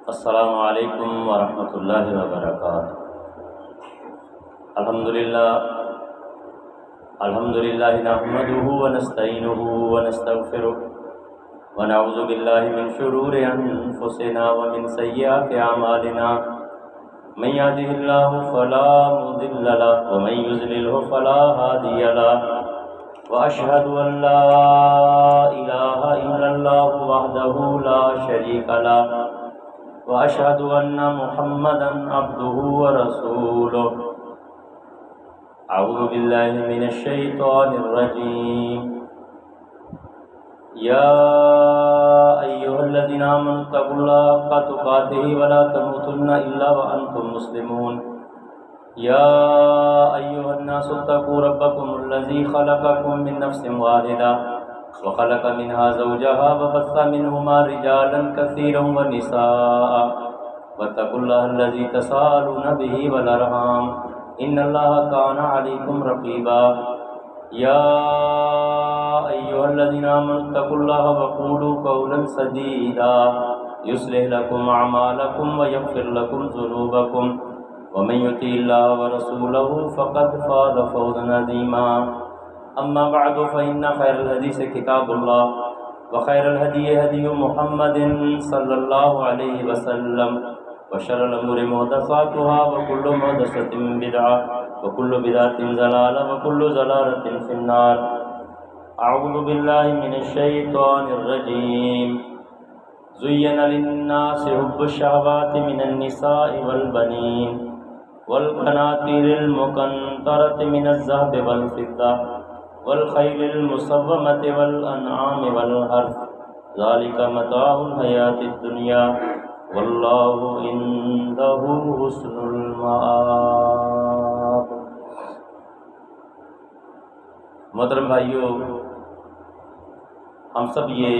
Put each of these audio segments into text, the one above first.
السلام علیکم ورحمۃ اللہ وبرکاتہ۔ الحمدللہ نحمده ونستعینه ونستغفره ونعوذ باللہ من شرور انفسنا ومن سیئات اعمالنا، من یهده اللہ فلا مضل له ومن یضلل فلا ہادی له، واشهد ان لا الہ الا اللہ وحدہ لا شریک له، واشهد ان محمدا عبده ورسوله۔ اعوذ باللہ من الشیطان الرجیم۔ یا ایھا الذین آمنوا اتقوا اللہ حق تقاتہ ولا تموتن الا وانتم مسلمون۔ یا ایھا الناس اتقوا ربکم الذی خلقکم من نفس واحدہ وخلق منها زوجها وبث منهما رجالا كثيرا ونساء، واتقوا الله الذي تساءلون به والارحام ان الله كان عليكم رقيبا۔ يا ايها الذين آمنوا اتقوا الله وقولوا قولا سديدا يصلح لكم اعمالكم ويغفر لكم ذنوبكم، ومن يطع الله ورسوله فقد فاز فوزا عظيما۔ اما بعد فإن خير الحديث كتاب الله، وخير الهدي هدي محمد صلى الله عليه وسلم، وشر الأمور محدثاتها، وكل محدثة بدعة، وكل بدعة ضلالة، وكل ضلالة في النار۔ أعوذ بالله من الشيطان الرجيم۔ زين للناس حب الشهوات من النساء والبنين والقناطير المقنطرة من الذهب والفضة والخيل المسومة والأنعام والحرث، ذلك متاع الحياة الدنيا والله عنده حسن المآب۔ محترم بھائیو، ہم سب یہ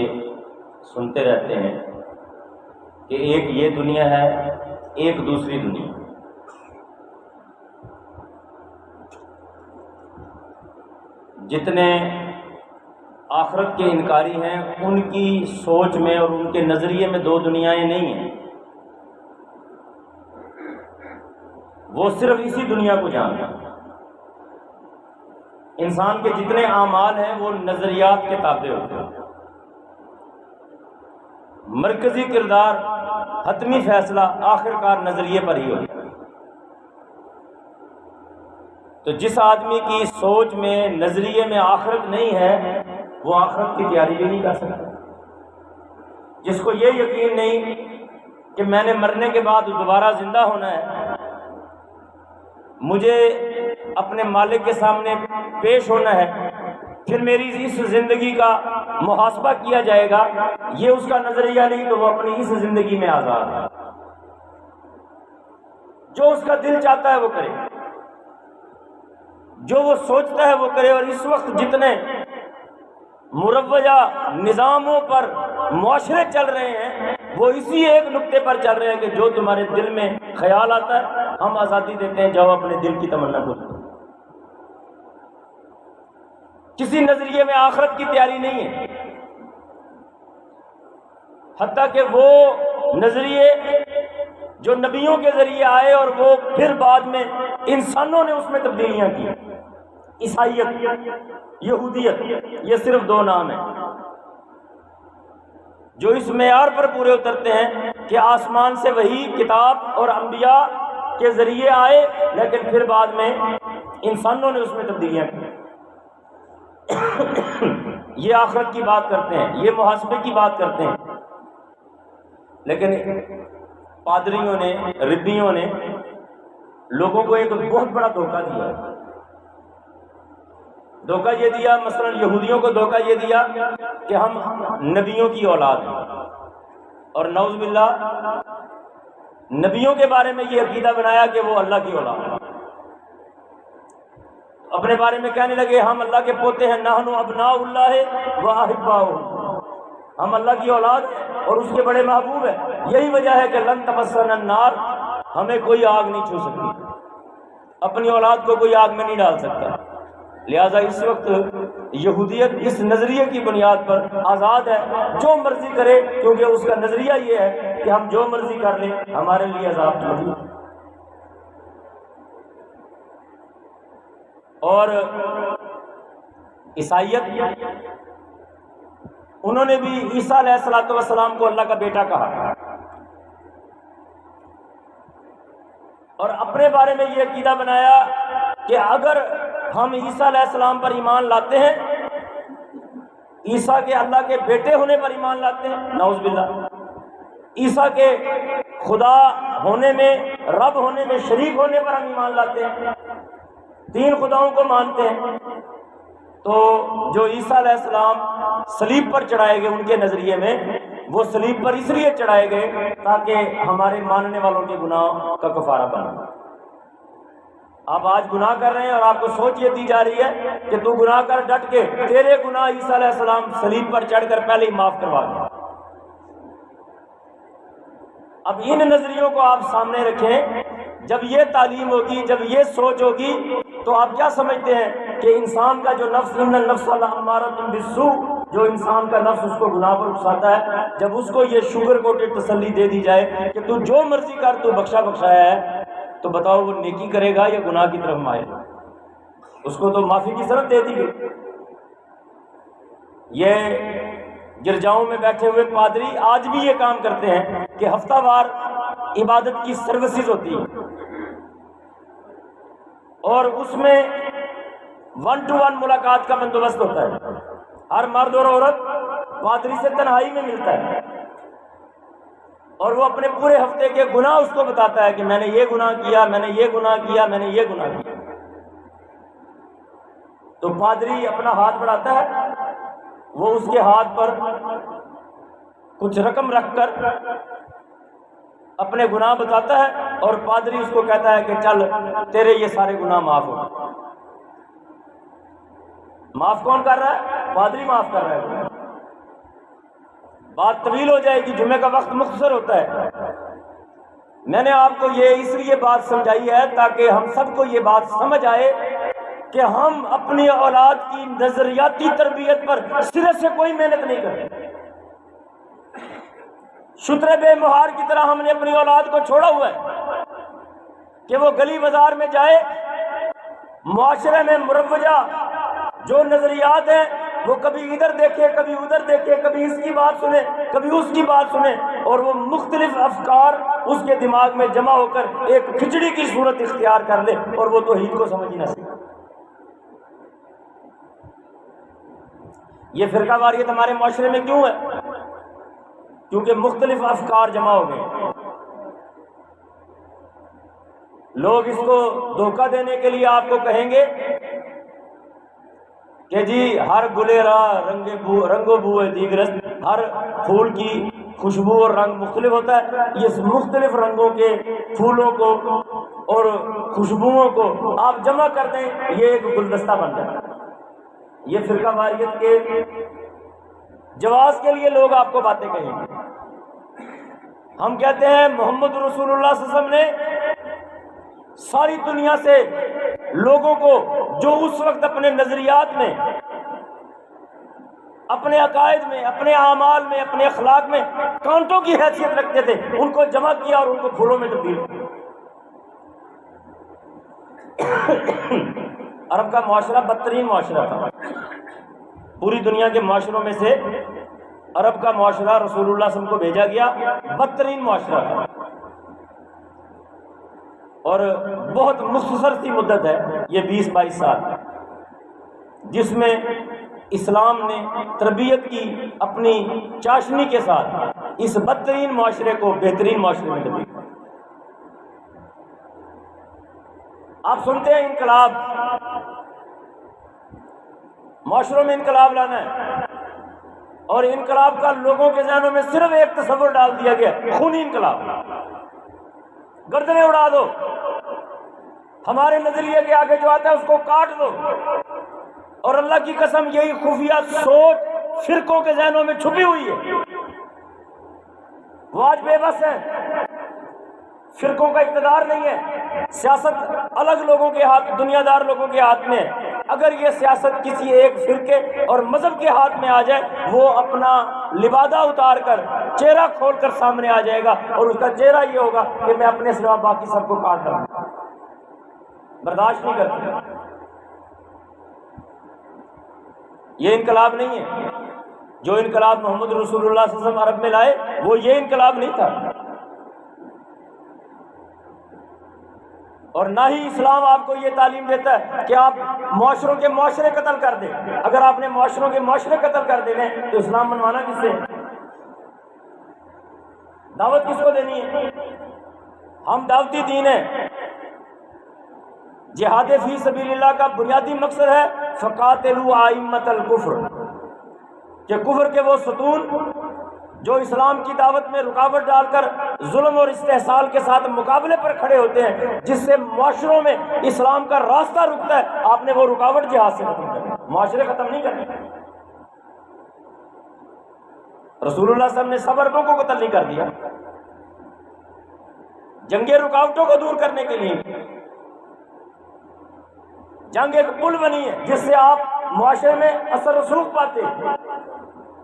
سنتے رہتے ہیں کہ ایک یہ دنیا ہے، ایک دوسری دنیا۔ جتنے آخرت کے انکاری ہیں ان کی سوچ میں اور ان کے نظریے میں دو دنیایں نہیں ہیں، وہ صرف اسی دنیا کو جانتے ہیں۔ انسان کے جتنے اعمال ہیں وہ نظریات کے تابع ہوتے ہیں۔ مرکزی کردار، حتمی فیصلہ آخرکار نظریے پر ہی ہوتا ہے۔ تو جس آدمی کی سوچ میں، نظریے میں آخرت نہیں ہے، وہ آخرت کی تیاری بھی نہیں کر سکتا۔ جس کو یہ یقین نہیں کہ میں نے مرنے کے بعد دوبارہ زندہ ہونا ہے، مجھے اپنے مالک کے سامنے پیش ہونا ہے، پھر میری اس زندگی کا محاسبہ کیا جائے گا، یہ اس کا نظریہ نہیں، تو وہ اپنی اس زندگی میں آزاد ہے۔ جو اس کا دل چاہتا ہے وہ کرے، جو وہ سوچتا ہے وہ کرے۔ اور اس وقت جتنے مروجہ نظاموں پر معاشرے چل رہے ہیں وہ اسی ایک نقطے پر چل رہے ہیں کہ جو تمہارے دل میں خیال آتا ہے ہم آزادی دیتے ہیں، جاؤ اپنے دل کی تمنا کو۔ کسی نظریے میں آخرت کی تیاری نہیں ہے، حتیٰ کہ وہ نظریے جو نبیوں کے ذریعے آئے اور وہ پھر بعد میں انسانوں نے اس میں تبدیلیاں کی۔ عیسائیت، یہودیت، یہ صرف دو نام ہیں جو اس معیار پر پورے اترتے ہیں کہ آسمان سے وہی کتاب اور انبیاء کے ذریعے آئے، لیکن پھر بعد میں انسانوں نے اس میں تبدیلیاں کی۔ یہ آخرت کی بات کرتے ہیں، یہ محاسبے کی بات کرتے ہیں، لیکن پادریوں نے، ربیوں نے لوگوں کو ایک بہت بڑا دھوکہ دیا۔ دھوکہ یہ دیا، مثلا یہودیوں کو دھوکہ یہ دیا کہ ہم نبیوں کی اولاد ہیں، اور نعوذ باللہ نبیوں کے بارے میں یہ عقیدہ بنایا کہ وہ اللہ کی اولاد ہیں۔ اپنے بارے میں کہنے لگے ہم اللہ کے پوتے ہیں، نحن ابناء اللہ و احباؤہ، ہم اللہ کی اولاد اور اس کے بڑے محبوب ہیں۔ یہی وجہ ہے کہ لن تمسنا النار، ہمیں کوئی آگ نہیں چھو سکتی، اپنی اولاد کو کوئی آگ میں نہیں ڈال سکتا۔ لہٰذا اس وقت یہودیت اس نظریے کی بنیاد پر آزاد ہے، جو مرضی کرے، کیونکہ اس کا نظریہ یہ ہے کہ ہم جو مرضی کر لیں ہمارے لیے عذاب نہیں۔ اور عیسائیت، انہوں نے بھی عیسیٰ علیہ السلام کو اللہ کا بیٹا کہا، اور اپنے بارے میں یہ عقیدہ بنایا کہ اگر ہم عیسیٰ علیہ السلام پر ایمان لاتے ہیں، عیسیٰ کے اللہ کے بیٹے ہونے پر ایمان لاتے ہیں، نعوذ باللہ، عیسیٰ کے خدا ہونے میں، رب ہونے میں شریک ہونے پر ہم ایمان لاتے ہیں، تین خداؤں کو مانتے ہیں، تو جو عیسیٰ علیہ السلام صلیب پر چڑھائے گئے ان کے نظریے میں، وہ صلیب پر اس لیے چڑھائے گئے تاکہ ہمارے ماننے والوں کے گناہ کا کفارہ بنے۔ آپ آج گناہ کر رہے ہیں اور آپ کو سوچ یہ دی جا رہی ہے کہ تو گناہ کر ڈٹ کے، تیرے گناہ عیسیٰ علیہ السلام صلیب پر چڑھ کر پہلے ہی معاف کروا دیں۔ اب ان نظریوں کو آپ سامنے رکھیں، جب یہ تعلیم ہوگی، جب یہ سوچ ہوگی، تو آپ کیا سمجھتے ہیں کہ انسان کا جو نفس، ان النفس لامارۃ بالسوء، جو انسان کا نفس اس کو گناہ پر اکساتا ہے، جب اس کو یہ شوگر کوٹڈ تسلی دے دی جائے کہ تو جو مرضی کر، تو بخشا بخشایا ہے، تو بتاؤ وہ نیکی کرے گا یا گناہ کی طرف مائل؟ اس کو تو معافی کی صورت دے دی گئی۔ یہ گرجاؤں میں بیٹھے ہوئے پادری آج بھی یہ کام کرتے ہیں کہ ہفتہ وار عبادت کی سروسز ہوتی ہے، اور اس میں 1 to 1 ملاقات کا بندوبست ہوتا ہے، ہر مرد اور عورت پادری سے تنہائی میں ملتا ہے، اور وہ اپنے پورے ہفتے کے گناہ اس کو بتاتا ہے کہ میں نے یہ گناہ کیا، میں نے یہ گناہ کیا، میں نے یہ گناہ کیا۔ تو پادری اپنا ہاتھ بڑھاتا ہے، وہ اس کے ہاتھ پر کچھ رقم رکھ کر اپنے گناہ بتاتا ہے، اور پادری اس کو کہتا ہے کہ چل تیرے یہ سارے گناہ معاف ہو۔ معاف کون کر رہا ہے؟ پادری معاف کر رہا ہے۔ بات طویل ہو جائے گی، جمعے کا وقت مختصر ہوتا ہے۔ میں نے آپ کو یہ اس لیے بات سمجھائی ہے تاکہ ہم سب کو یہ بات سمجھ آئے کہ ہم اپنی اولاد کی نظریاتی تربیت پر سرے سے کوئی محنت نہیں کرتے۔ شتر بے مہار کی طرح ہم نے اپنی اولاد کو چھوڑا ہوا ہے کہ وہ گلی بازار میں جائے، معاشرے میں مروجہ جو نظریات ہیں وہ کبھی ادھر دیکھے، کبھی ادھر دیکھے، کبھی اس کی بات سنے، کبھی اس کی بات سنے، اور وہ مختلف افکار اس کے دماغ میں جمع ہو کر ایک کھچڑی کی صورت اختیار کر لے، اور وہ توحید کو سمجھ ہی نہ سکے۔ یہ فرقہ واریت ہمارے معاشرے میں کیوں ہے؟ کیونکہ مختلف افکار جمع ہو گئے۔ لوگ اس کو دھوکہ دینے کے لیے آپ کو کہیں گے کہ جی ہر گلے راہ رنگ و بو دیگرست، ہر پھول کی خوشبو اور رنگ مختلف ہوتا ہے، یہ مختلف رنگوں کے پھولوں کو اور خوشبوؤں کو آپ جمع کر دیں، یہ ایک گلدستہ بن جائے۔ یہ فرقہ واریت کے جواز کے لیے لوگ آپ کو باتیں کہیں گے۔ ہم کہتے ہیں محمد رسول اللہ صلی اللہ علیہ وسلم نے ساری دنیا سے لوگوں کو جو اس وقت اپنے نظریات میں، اپنے عقائد میں، اپنے اعمال میں، اپنے اخلاق میں کانٹوں کی حیثیت رکھتے تھے، ان کو جمع کیا اور ان کو پھولوں میں تبدیل کیا۔ عرب کا معاشرہ بدترین معاشرہ تھا، پوری دنیا کے معاشروں میں سے عرب کا معاشرہ رسول اللہ صلی اللہ علیہ وسلم کو بھیجا گیا بدترین معاشرہ تھا، اور بہت مختصر سی مدت ہے یہ 20-22 سال، جس میں اسلام نے تربیت کی اپنی چاشنی کے ساتھ اس بدترین معاشرے کو بہترین معاشرے میں تبدیل کیا۔ آپ سنتے ہیں انقلاب، معاشروں میں انقلاب لانا ہے، اور انقلاب کا لوگوں کے ذہنوں میں صرف ایک تصور ڈال دیا گیا، خونی انقلاب، گردنیں اڑا دو، ہمارے نظریے کے آگے جو آتا ہے اس کو کاٹ دو۔ اور اللہ کی قسم یہی خفیہ سوچ فرقوں کے ذہنوں میں چھپی ہوئی ہے، وہ آج بے بس ہے، فرقوں کا اقتدار نہیں ہے، سیاست الگ لوگوں کے ہاتھ، دنیا دار لوگوں کے ہاتھ میں ہے، اگر یہ سیاست کسی ایک فرقے اور مذہب کے ہاتھ میں آ جائے، وہ اپنا لبادہ اتار کر چہرہ کھول کر سامنے آ جائے گا، اور اس کا چہرہ یہ ہوگا کہ میں اپنے سوا باقی سب کو کاٹ رہا ہوں، برداشت نہیں کرتے۔ یہ انقلاب نہیں ہے۔ جو انقلاب محمد رسول اللہ صلی اللہ علیہ وسلم عرب میں لائے وہ یہ انقلاب نہیں تھا، اور نہ ہی اسلام آپ کو یہ تعلیم دیتا ہے کہ آپ معاشروں کے معاشرے قتل کر دیں۔ اگر آپ نے معاشروں کے معاشرے قتل کر دینے تو اسلام منوانا کس سے؟ دعوت کس کو دینی ہے؟ ہم دعوتی دین ہیں۔ جہاد فی سبیل اللہ کا بنیادی مقصد ہے فقاتلوا ائمۃ الکفر، کہ کفر کے وہ ستون جو اسلام کی دعوت میں رکاوٹ ڈال کر ظلم اور استحصال کے ساتھ مقابلے پر کھڑے ہوتے ہیں، جس سے معاشروں میں اسلام کا راستہ رکتا ہے، آپ نے وہ رکاوٹ جہاد سے ختم کرنی، معاشرے ختم نہیں کرنے۔ رسول اللہ صلی اللہ علیہ وسلم نے سب عربوں کو قتل نہیں کر دیا، جنگ رکاوٹوں کو دور کرنے کے لیے جنگ ایک پل بنی ہے جس سے آپ معاشرے میں اثر رسوخ پاتے ہیں۔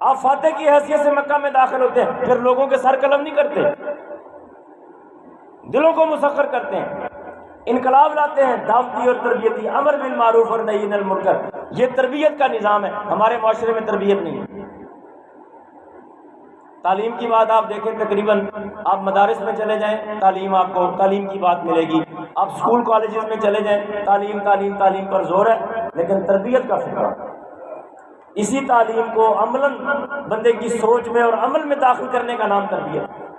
آپ فاتح کی حیثیت سے مکہ میں داخل ہوتے ہیں، پھر لوگوں کے سر قلم نہیں کرتے، دلوں کو مسخر کرتے ہیں، انقلاب لاتے ہیں دعوتی اور تربیتی، امر بالمعروف اور نہی عن المنکر۔ یہ تربیت کا نظام ہے، ہمارے معاشرے میں تربیت نہیں ہے۔ تعلیم کی بات آپ دیکھیں، تقریباً آپ مدارس میں چلے جائیں تعلیم، آپ کو تعلیم کی بات ملے گی، آپ اسکول کالجز میں چلے جائیں تعلیم تعلیم تعلیم پر زور ہے، لیکن تربیت کا فکر ہے۔ اسی تعلیم کو عملاً بندے کی سوچ میں اور عمل میں داخل کرنے کا نام تربیت ہے۔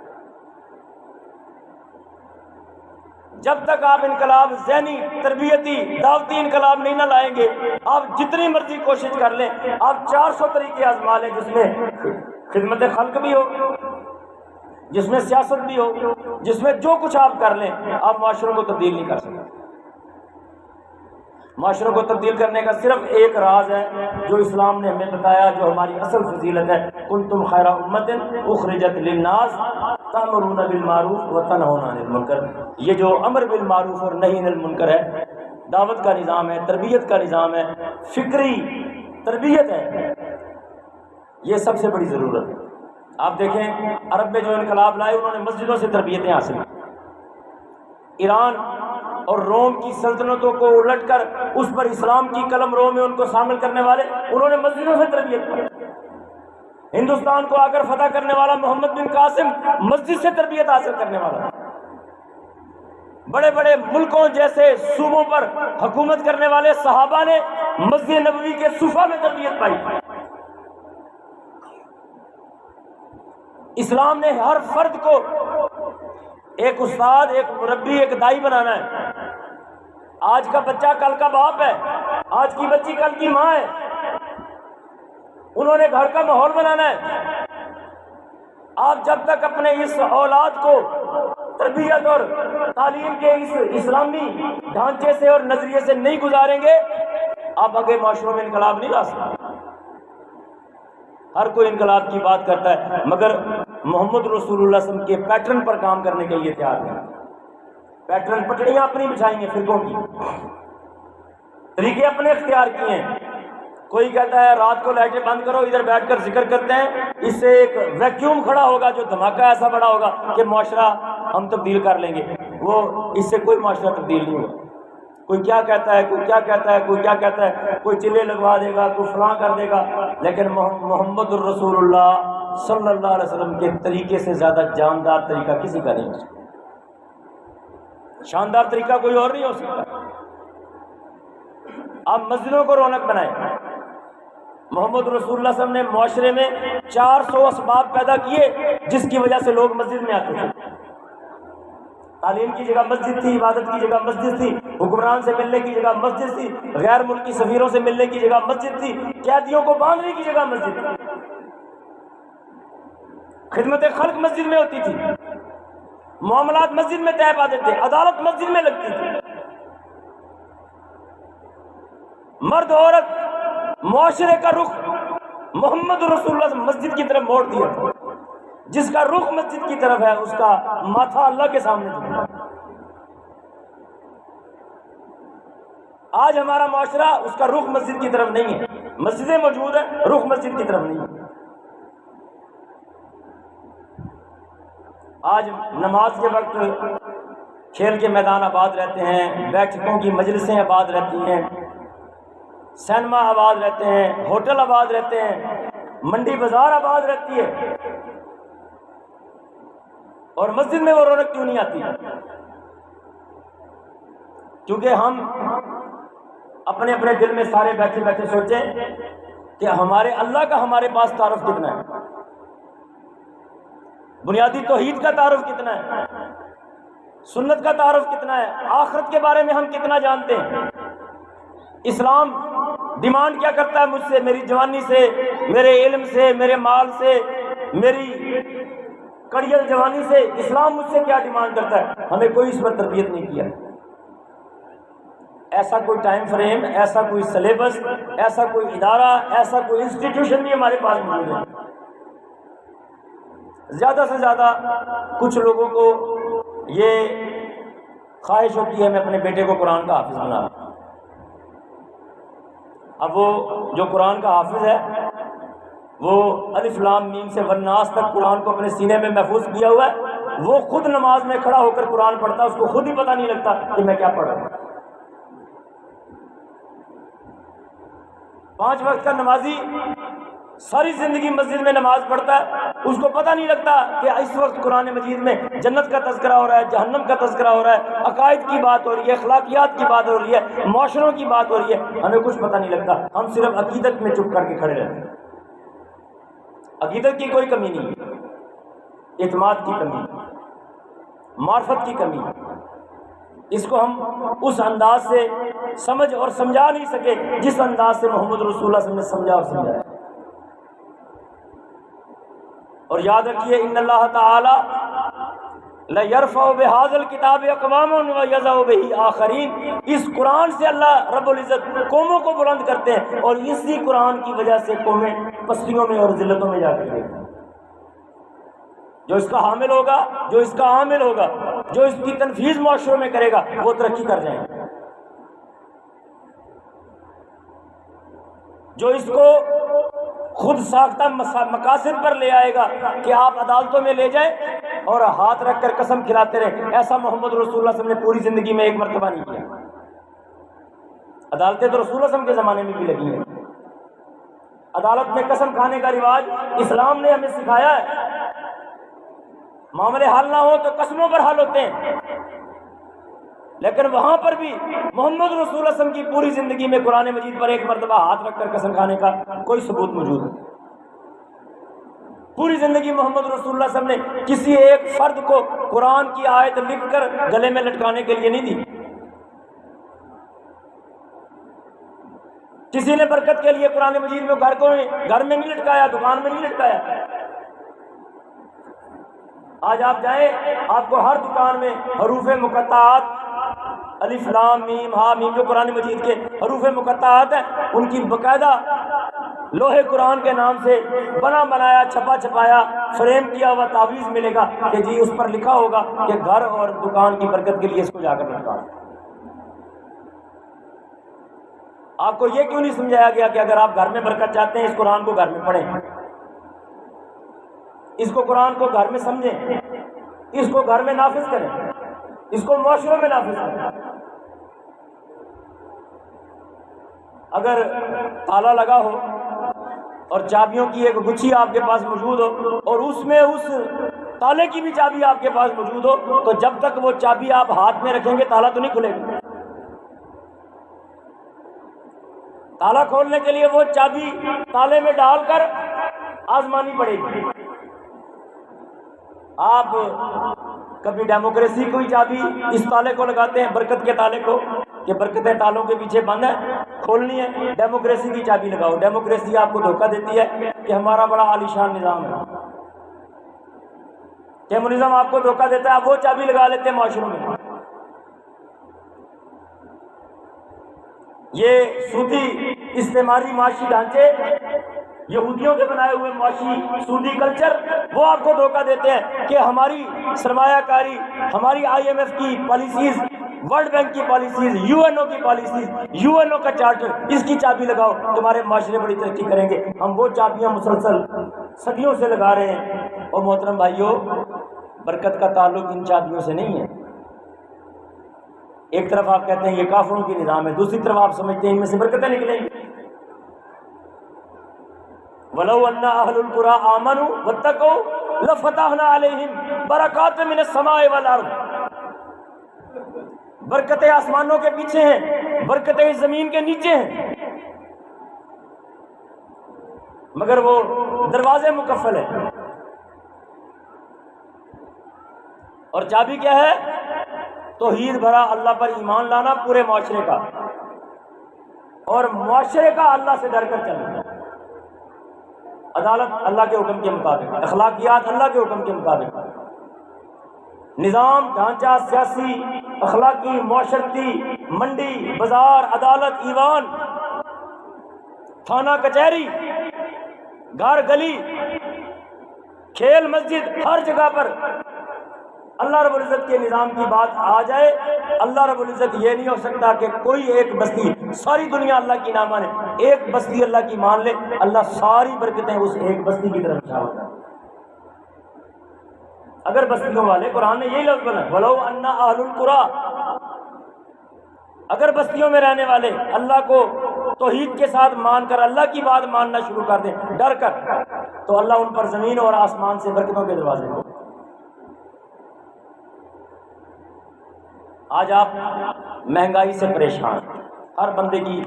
جب تک آپ انقلاب ذہنی تربیتی دعوتی انقلاب نہیں نہ لائیں گے، آپ جتنی مرضی کوشش کر لیں، آپ 400 طریقے آزما لیں جس میں خدمت خلق بھی ہو، جس میں سیاست بھی ہو، جس میں جو کچھ آپ کر لیں، آپ معاشروں کو تبدیل نہیں کر سکتے۔ معاشروں کو تبدیل کرنے کا صرف ایک راز ہے جو اسلام نے ہمیں بتایا، جو ہماری اصل فضیلت ہے، کنتم خیر امت اخرجت للناس تأمرون بالمعروف وتنہون عن المنکر۔ یہ جو امر بالمعروف اور نہی عن المنکر ہے، دعوت کا نظام ہے، تربیت کا نظام ہے، فکری تربیت ہے، یہ سب سے بڑی ضرورت ہے۔ آپ دیکھیں عرب میں جو انقلاب لائے انہوں نے مسجدوں سے تربیتیں حاصل کی۔ ایران اور روم کی سلطنتوں کو الٹ کر اس پر اسلام کی قلم رو میں ان کو شامل کرنے والے، انہوں نے مسجدوں سے تربیت کی۔ ہندوستان کو آ کر فتح کرنے والا محمد بن قاسم مسجد سے تربیت حاصل کرنے والا۔ بڑے بڑے ملکوں جیسے صوبوں پر حکومت کرنے والے صحابہ نے مسجد نبوی کے صفحہ میں تربیت پائی۔ اسلام نے ہر فرد کو ایک استاد، ایک مربی، ایک دائی بنانا ہے۔ آج کا بچہ کل کا باپ ہے، آج کی بچی کل کی ماں ہے۔ انہوں نے گھر کا ماحول بنانا ہے۔ آپ جب تک اپنے اس اولاد کو تربیت اور تعلیم کے اس اسلامی ڈھانچے سے اور نظریے سے نہیں گزاریں گے، آپ آگے معاشروں میں انقلاب نہیں لا سکتے۔ ہر کوئی انقلاب کی بات کرتا ہے، مگر محمد رسول اللہ صلی اللہ علیہ وسلم کے پیٹرن پر کام کرنے کے لیے تیار ہیں۔ پیٹرن پٹڑیاں اپنی بچھائی ہیں، فرقوں کی طریقے اپنے اختیار کیے ہیں۔ کوئی کہتا ہے رات کو لائٹیں بند کرو، ادھر بیٹھ کر ذکر کرتے ہیں، اس سے ایک ویکیوم کھڑا ہوگا جو دھماکہ ایسا بڑا ہوگا کہ معاشرہ ہم تبدیل کر لیں گے۔ وہ اس سے کوئی معاشرہ تبدیل نہیں ہوگا۔ کوئی کیا کہتا ہے، کوئی کیا کہتا ہے، کوئی کیا کہتا ہے، کوئی چلے لگوا دے گا، کوئی فلاں کر دے گا، لیکن محمد الرسول اللہ صلی اللہ علیہ وسلم کے طریقے سے زیادہ جاندار طریقہ کسی کا نہیں ہو سکتا، شاندار طریقہ کوئی اور نہیں ہو سکتا۔ آپ مسجدوں کو رونق بنائیں۔ محمد رسول اللہ صلی اللہ علیہ وسلم نے معاشرے میں 400 اسباب پیدا کیے جس کی وجہ سے لوگ مسجد میں آتے تھے۔ تعلیم کی جگہ مسجد تھی، عبادت کی جگہ مسجد تھی، حکمران سے ملنے کی جگہ مسجد تھی، غیر ملکی سفیروں سے ملنے کی جگہ مسجد تھی، قیدیوں کو باندھنے کی جگہ مسجد تھی، خدمت خلق مسجد میں ہوتی تھی، معاملات مسجد میں طے پاتے تھے، عدالت مسجد میں لگتی تھی۔ مرد عورت معاشرے کا رخ محمد رسول اللہ مسجد کی طرف موڑ دیا تھا۔ جس کا رخ مسجد کی طرف ہے اس کا ماتھا اللہ کے سامنے جھکا۔ آج ہمارا معاشرہ اس کا رخ مسجد کی طرف نہیں ہے، مسجدیں موجود ہیں، رخ مسجد کی طرف نہیں ہے۔ آج نماز کے وقت کھیل کے میدان آباد رہتے ہیں، بیٹھکوں کی مجلسیں آباد رہتی ہیں، سینما آباد رہتے ہیں، ہوٹل آباد رہتے ہیں، منڈی بازار آباد رہتی ہے، اور مسجد میں وہ رونق کیوں نہیں آتی؟ کیونکہ ہم اپنے اپنے دل میں سارے بیٹھے بیٹھے سوچیں کہ ہمارے اللہ کا ہمارے پاس تعارف کتنا ہے، بنیادی توحید کا تعارف کتنا ہے، سنت کا تعارف کتنا ہے، آخرت کے بارے میں ہم کتنا جانتے ہیں، اسلام ڈیمانڈ کیا کرتا ہے مجھ سے، میری جوانی سے، میرے علم سے، میرے مال سے، میری کڑیل جوانی سے، اسلام مجھ سے کیا ڈیمانڈ کرتا ہے؟ ہمیں کوئی اس پر تربیت نہیں کیا۔ ایسا کوئی ٹائم فریم، ایسا کوئی سلیبس، ایسا کوئی ادارہ، ایسا کوئی انسٹیٹیوشن بھی ہمارے پاس موجود ہے۔ زیادہ سے زیادہ کچھ لوگوں کو یہ خواہش ہوتی ہے میں اپنے بیٹے کو قرآن کا حافظ بنا لوں۔ اب وہ جو قرآن کا حافظ ہے وہ الف لام میم سے والناس تک قرآن کو اپنے سینے میں محفوظ کیا ہوا ہے، وہ خود نماز میں کھڑا ہو کر قرآن پڑھتا ہے، اس کو خود ہی پتہ نہیں لگتا کہ میں کیا پڑھ رہا ہوں۔ 5 وقت کا نمازی ساری زندگی مسجد میں نماز پڑھتا ہے، اس کو پتہ نہیں لگتا کہ اس وقت قرآن مجید میں جنت کا تذکرہ ہو رہا ہے، جہنم کا تذکرہ ہو رہا ہے، عقائد کی بات ہو رہی ہے، اخلاقیات کی بات ہو رہی ہے، معاشروں کی بات ہو رہی ہے، ہمیں کچھ پتہ نہیں لگتا، ہم صرف عقیدت میں چپ کر کے کھڑے رہتے ہیں۔ عقیدت کی کوئی کمی نہیں، اعتماد کی کمی، معرفت کی کمی، اس کو ہم اس انداز سے سمجھ اور سمجھا نہیں سکے جس انداز سے محمد رسول اللہ صلی اللہ علیہ وسلم نے سمجھا اور سمجھایا۔ اور یاد رکھیے ان اللہ تعالی لَيَرْفَعُ بِهَذَا الْكِتَابِ أَقْوَامٌ وَيَضَعُ بِهِ آخَرِينَ، اس قرآن سے اللہ رب العزت قوموں کو بلند کرتے ہیں اور اسی قرآن کی وجہ سے قومیں پستیوں میں اور ذلتوں میں جا کر گئی۔ جو اس کا حامل ہوگا، جو اس کا عامل ہوگا، جو اس کی تنفیذ معاشروں میں کرے گا، وہ ترقی کر جائیں گے۔ جو اس کو خود ساختہ مقاصد پر لے آئے گا کہ آپ عدالتوں میں لے جائیں اور ہاتھ رکھ کر قسم کھلاتے رہیں، ایسا محمد رسول اللہ صلی اللہ علیہ وسلم نے پوری زندگی میں ایک مرتبہ نہیں کیا۔ عدالتیں تو رسول اللہ صلی اللہ علیہ وسلم کے زمانے میں بھی لگی ہیں، عدالت میں قسم کھانے کا رواج اسلام نے ہمیں سکھایا ہے۔ معاملے حل نہ ہو تو قسموں پر حل ہوتے ہیں، لیکن وہاں پر بھی محمد رسول اللہ صلی اللہ علیہ وسلم کی پوری زندگی میں قرآن مجید پر ایک مرتبہ ہاتھ رکھ کر قسم کھانے کا کوئی ثبوت موجود ہے۔ پوری زندگی محمد رسول اللہ صلی اللہ علیہ وسلم نے کسی ایک فرد کو قرآن کی آیت لکھ کر گلے میں لٹکانے کے لیے نہیں دی، کسی نے برکت کے لیے قرآن مجید میں گھر میں نہیں لٹکایا، دکان میں نہیں لٹکایا۔ آج آپ جائیں، آپ کو ہر دکان میں حروف مقطعات الف لام میم ہا میم جو قرآن مجید کے حروف مقطعات ہیں، ان کی باقاعدہ لوہے قرآن کے نام سے بنا بنایا، چھپا چھپایا، فریم کیا ہوا تعویذ ملے گا کہ جی اس پر لکھا ہوگا کہ گھر اور دکان کی برکت کے لیے اس کو جا کر لٹکا۔ آپ کو یہ کیوں نہیں سمجھایا گیا کہ اگر آپ گھر میں برکت چاہتے ہیں اس قرآن کو گھر میں پڑھیں، اس کو قرآن کو گھر میں سمجھیں، اس کو گھر میں نافذ کریں، اس کو معاشروں میں نافذ کریں۔ اگر تالا لگا ہو اور چابیوں کی ایک گچھی آپ کے پاس موجود ہو اور اس میں اس تالے کی بھی چابی آپ کے پاس موجود ہو، تو جب تک وہ چابی آپ ہاتھ میں رکھیں گے تالا تو نہیں کھلے گا۔ تالا کھولنے کے لیے وہ چابی تالے میں ڈال کر آزمانی پڑے گی۔ آپ کبھی ڈیموکریسی کوئی چابی اس تالے کو لگاتے ہیں، برکت کے تالے کو، کہ برکتیں تالوں کے پیچھے بند ہیں، کھولنی ہے، ڈیموکریسی کی چابی لگاؤ۔ ڈیموکریسی آپ کو دھوکہ دیتی ہے کہ ہمارا بڑا عالیشان نظام ہے، کمیونزم آپ کو دھوکہ دیتا ہے، آپ وہ چابی لگا لیتے ہیں معاشروں میں۔ یہ سودی استعماری معاشی ڈھانچے، یہودیوں کے بنائے ہوئے معاشی سودی کلچر، وہ آپ کو دھوکہ دیتے ہیں کہ ہماری سرمایہ کاری، ہماری IMF کی پالیسیز ورلڈ بینک کی پالیسیز، یو این او کی پالیسیز، یو این او کا چارٹر، اس کی چابی لگاؤ تمہارے معاشرے بڑی ترقی کریں گے۔ ہم وہ چابیاں مسلسل صدیوں سے لگا رہے ہیں۔ اور محترم بھائیوں، برکت کا تعلق ان چابیوں سے نہیں ہے۔ ایک طرف آپ کہتے ہیں یہ کافروں کی نظام ہے، دوسری طرف آپ سمجھتے ہیں ان میں سے برکتیں نکلیں گی۔ وَلَوْ أَنَّ أَهْلُ الْقُرَىٰ آمَنُوا وَاتَّقَوْا لَفَتَحْنَا عَلَيْهِمْ بَرَكَاتٍ مِّنَ السَّمَاءِ وَالْأَرْضِ۔ برکتیں آسمانوں کے پیچھے ہیں، برکتیں زمین کے نیچے ہیں، مگر وہ دروازے مقفل ہیں۔ اور چابی کیا ہے؟ توحید بھرا اللہ پر ایمان لانا پورے معاشرے کا، اور معاشرے کا اللہ سے ڈر کر چلنا، عدالت اللہ کے حکم کے مطابق، اخلاقیات اللہ کے حکم کے مطابق، نظام ڈھانچہ سیاسی، اخلاقی، معاشرتی، منڈی، بازار، عدالت، ایوان، تھانہ، کچہری، گھر، گلی، کھیل، مسجد، ہر جگہ پر اللہ رب العزت کے نظام کی بات آ جائے، اللہ رب العزت یہ نہیں ہو سکتا کہ کوئی ایک بستی، ساری دنیا اللہ کی نہ مانے، ایک بستی اللہ کی مان لے، اللہ ساری برکتیں اس ایک بستی کی طرف چھاڑ دے۔ اگر بستیوں والے، قرآن نے یہی لفظ بنا وَلَوْ أَنَّ أَهْلُ الْقُرَىٰ، اگر بستیوں میں رہنے والے اللہ کو توحید کے ساتھ مان کر اللہ کی بات ماننا شروع کر دیں ڈر کر، تو اللہ ان پر زمین اور آسمان سے برکتوں کے دروازے کھولے۔ آج آپ مہنگائی سے پریشان، ہر بندے کی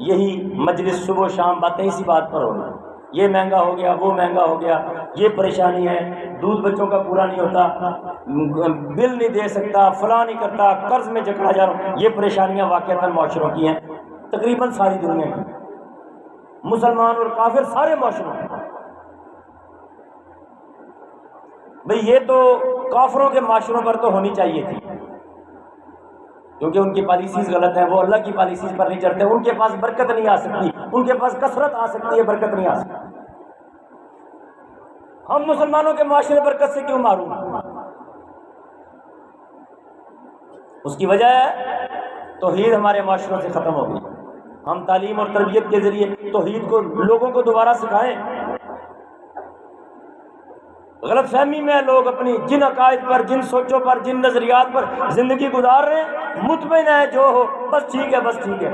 یہی مجلس صبح و شام باتیں اسی بات پر ہو رہی ہیں، یہ مہنگا ہو گیا، وہ مہنگا ہو گیا، یہ پریشانی ہے، دودھ بچوں کا پورا نہیں ہوتا، بل نہیں دے سکتا، فلاں نہیں کرتا، قرض میں جکڑا جا رہا ہوں۔ یہ پریشانیاں واقعتاً معاشروں کی ہیں، تقریباً ساری دنیا کی، مسلمان اور کافر سارے معاشروں کی۔ بھئی یہ تو کافروں کے معاشروں پر تو ہونی چاہیے تھی، کیونکہ ان کی پالیسیز غلط ہیں، وہ اللہ کی پالیسیز پر نہیں چڑھتے، ان کے پاس برکت نہیں آ سکتی، ان کے پاس کثرت آ سکتی ہے، برکت نہیں آ سکتی۔ ہم مسلمانوں کے معاشرے برکت سے کیوں محروم ہیں؟ اس کی وجہ ہے توحید ہمارے معاشروں سے ختم ہو گئی۔ ہم تعلیم اور تربیت کے ذریعے توحید کو لوگوں کو دوبارہ سکھائیں۔ غلط فہمی میں لوگ اپنی جن عقائد پر، جن سوچوں پر، جن نظریات پر زندگی گزار رہے ہیں، مطمئن ہے جو ہو بس ٹھیک ہے، بس ٹھیک ہے۔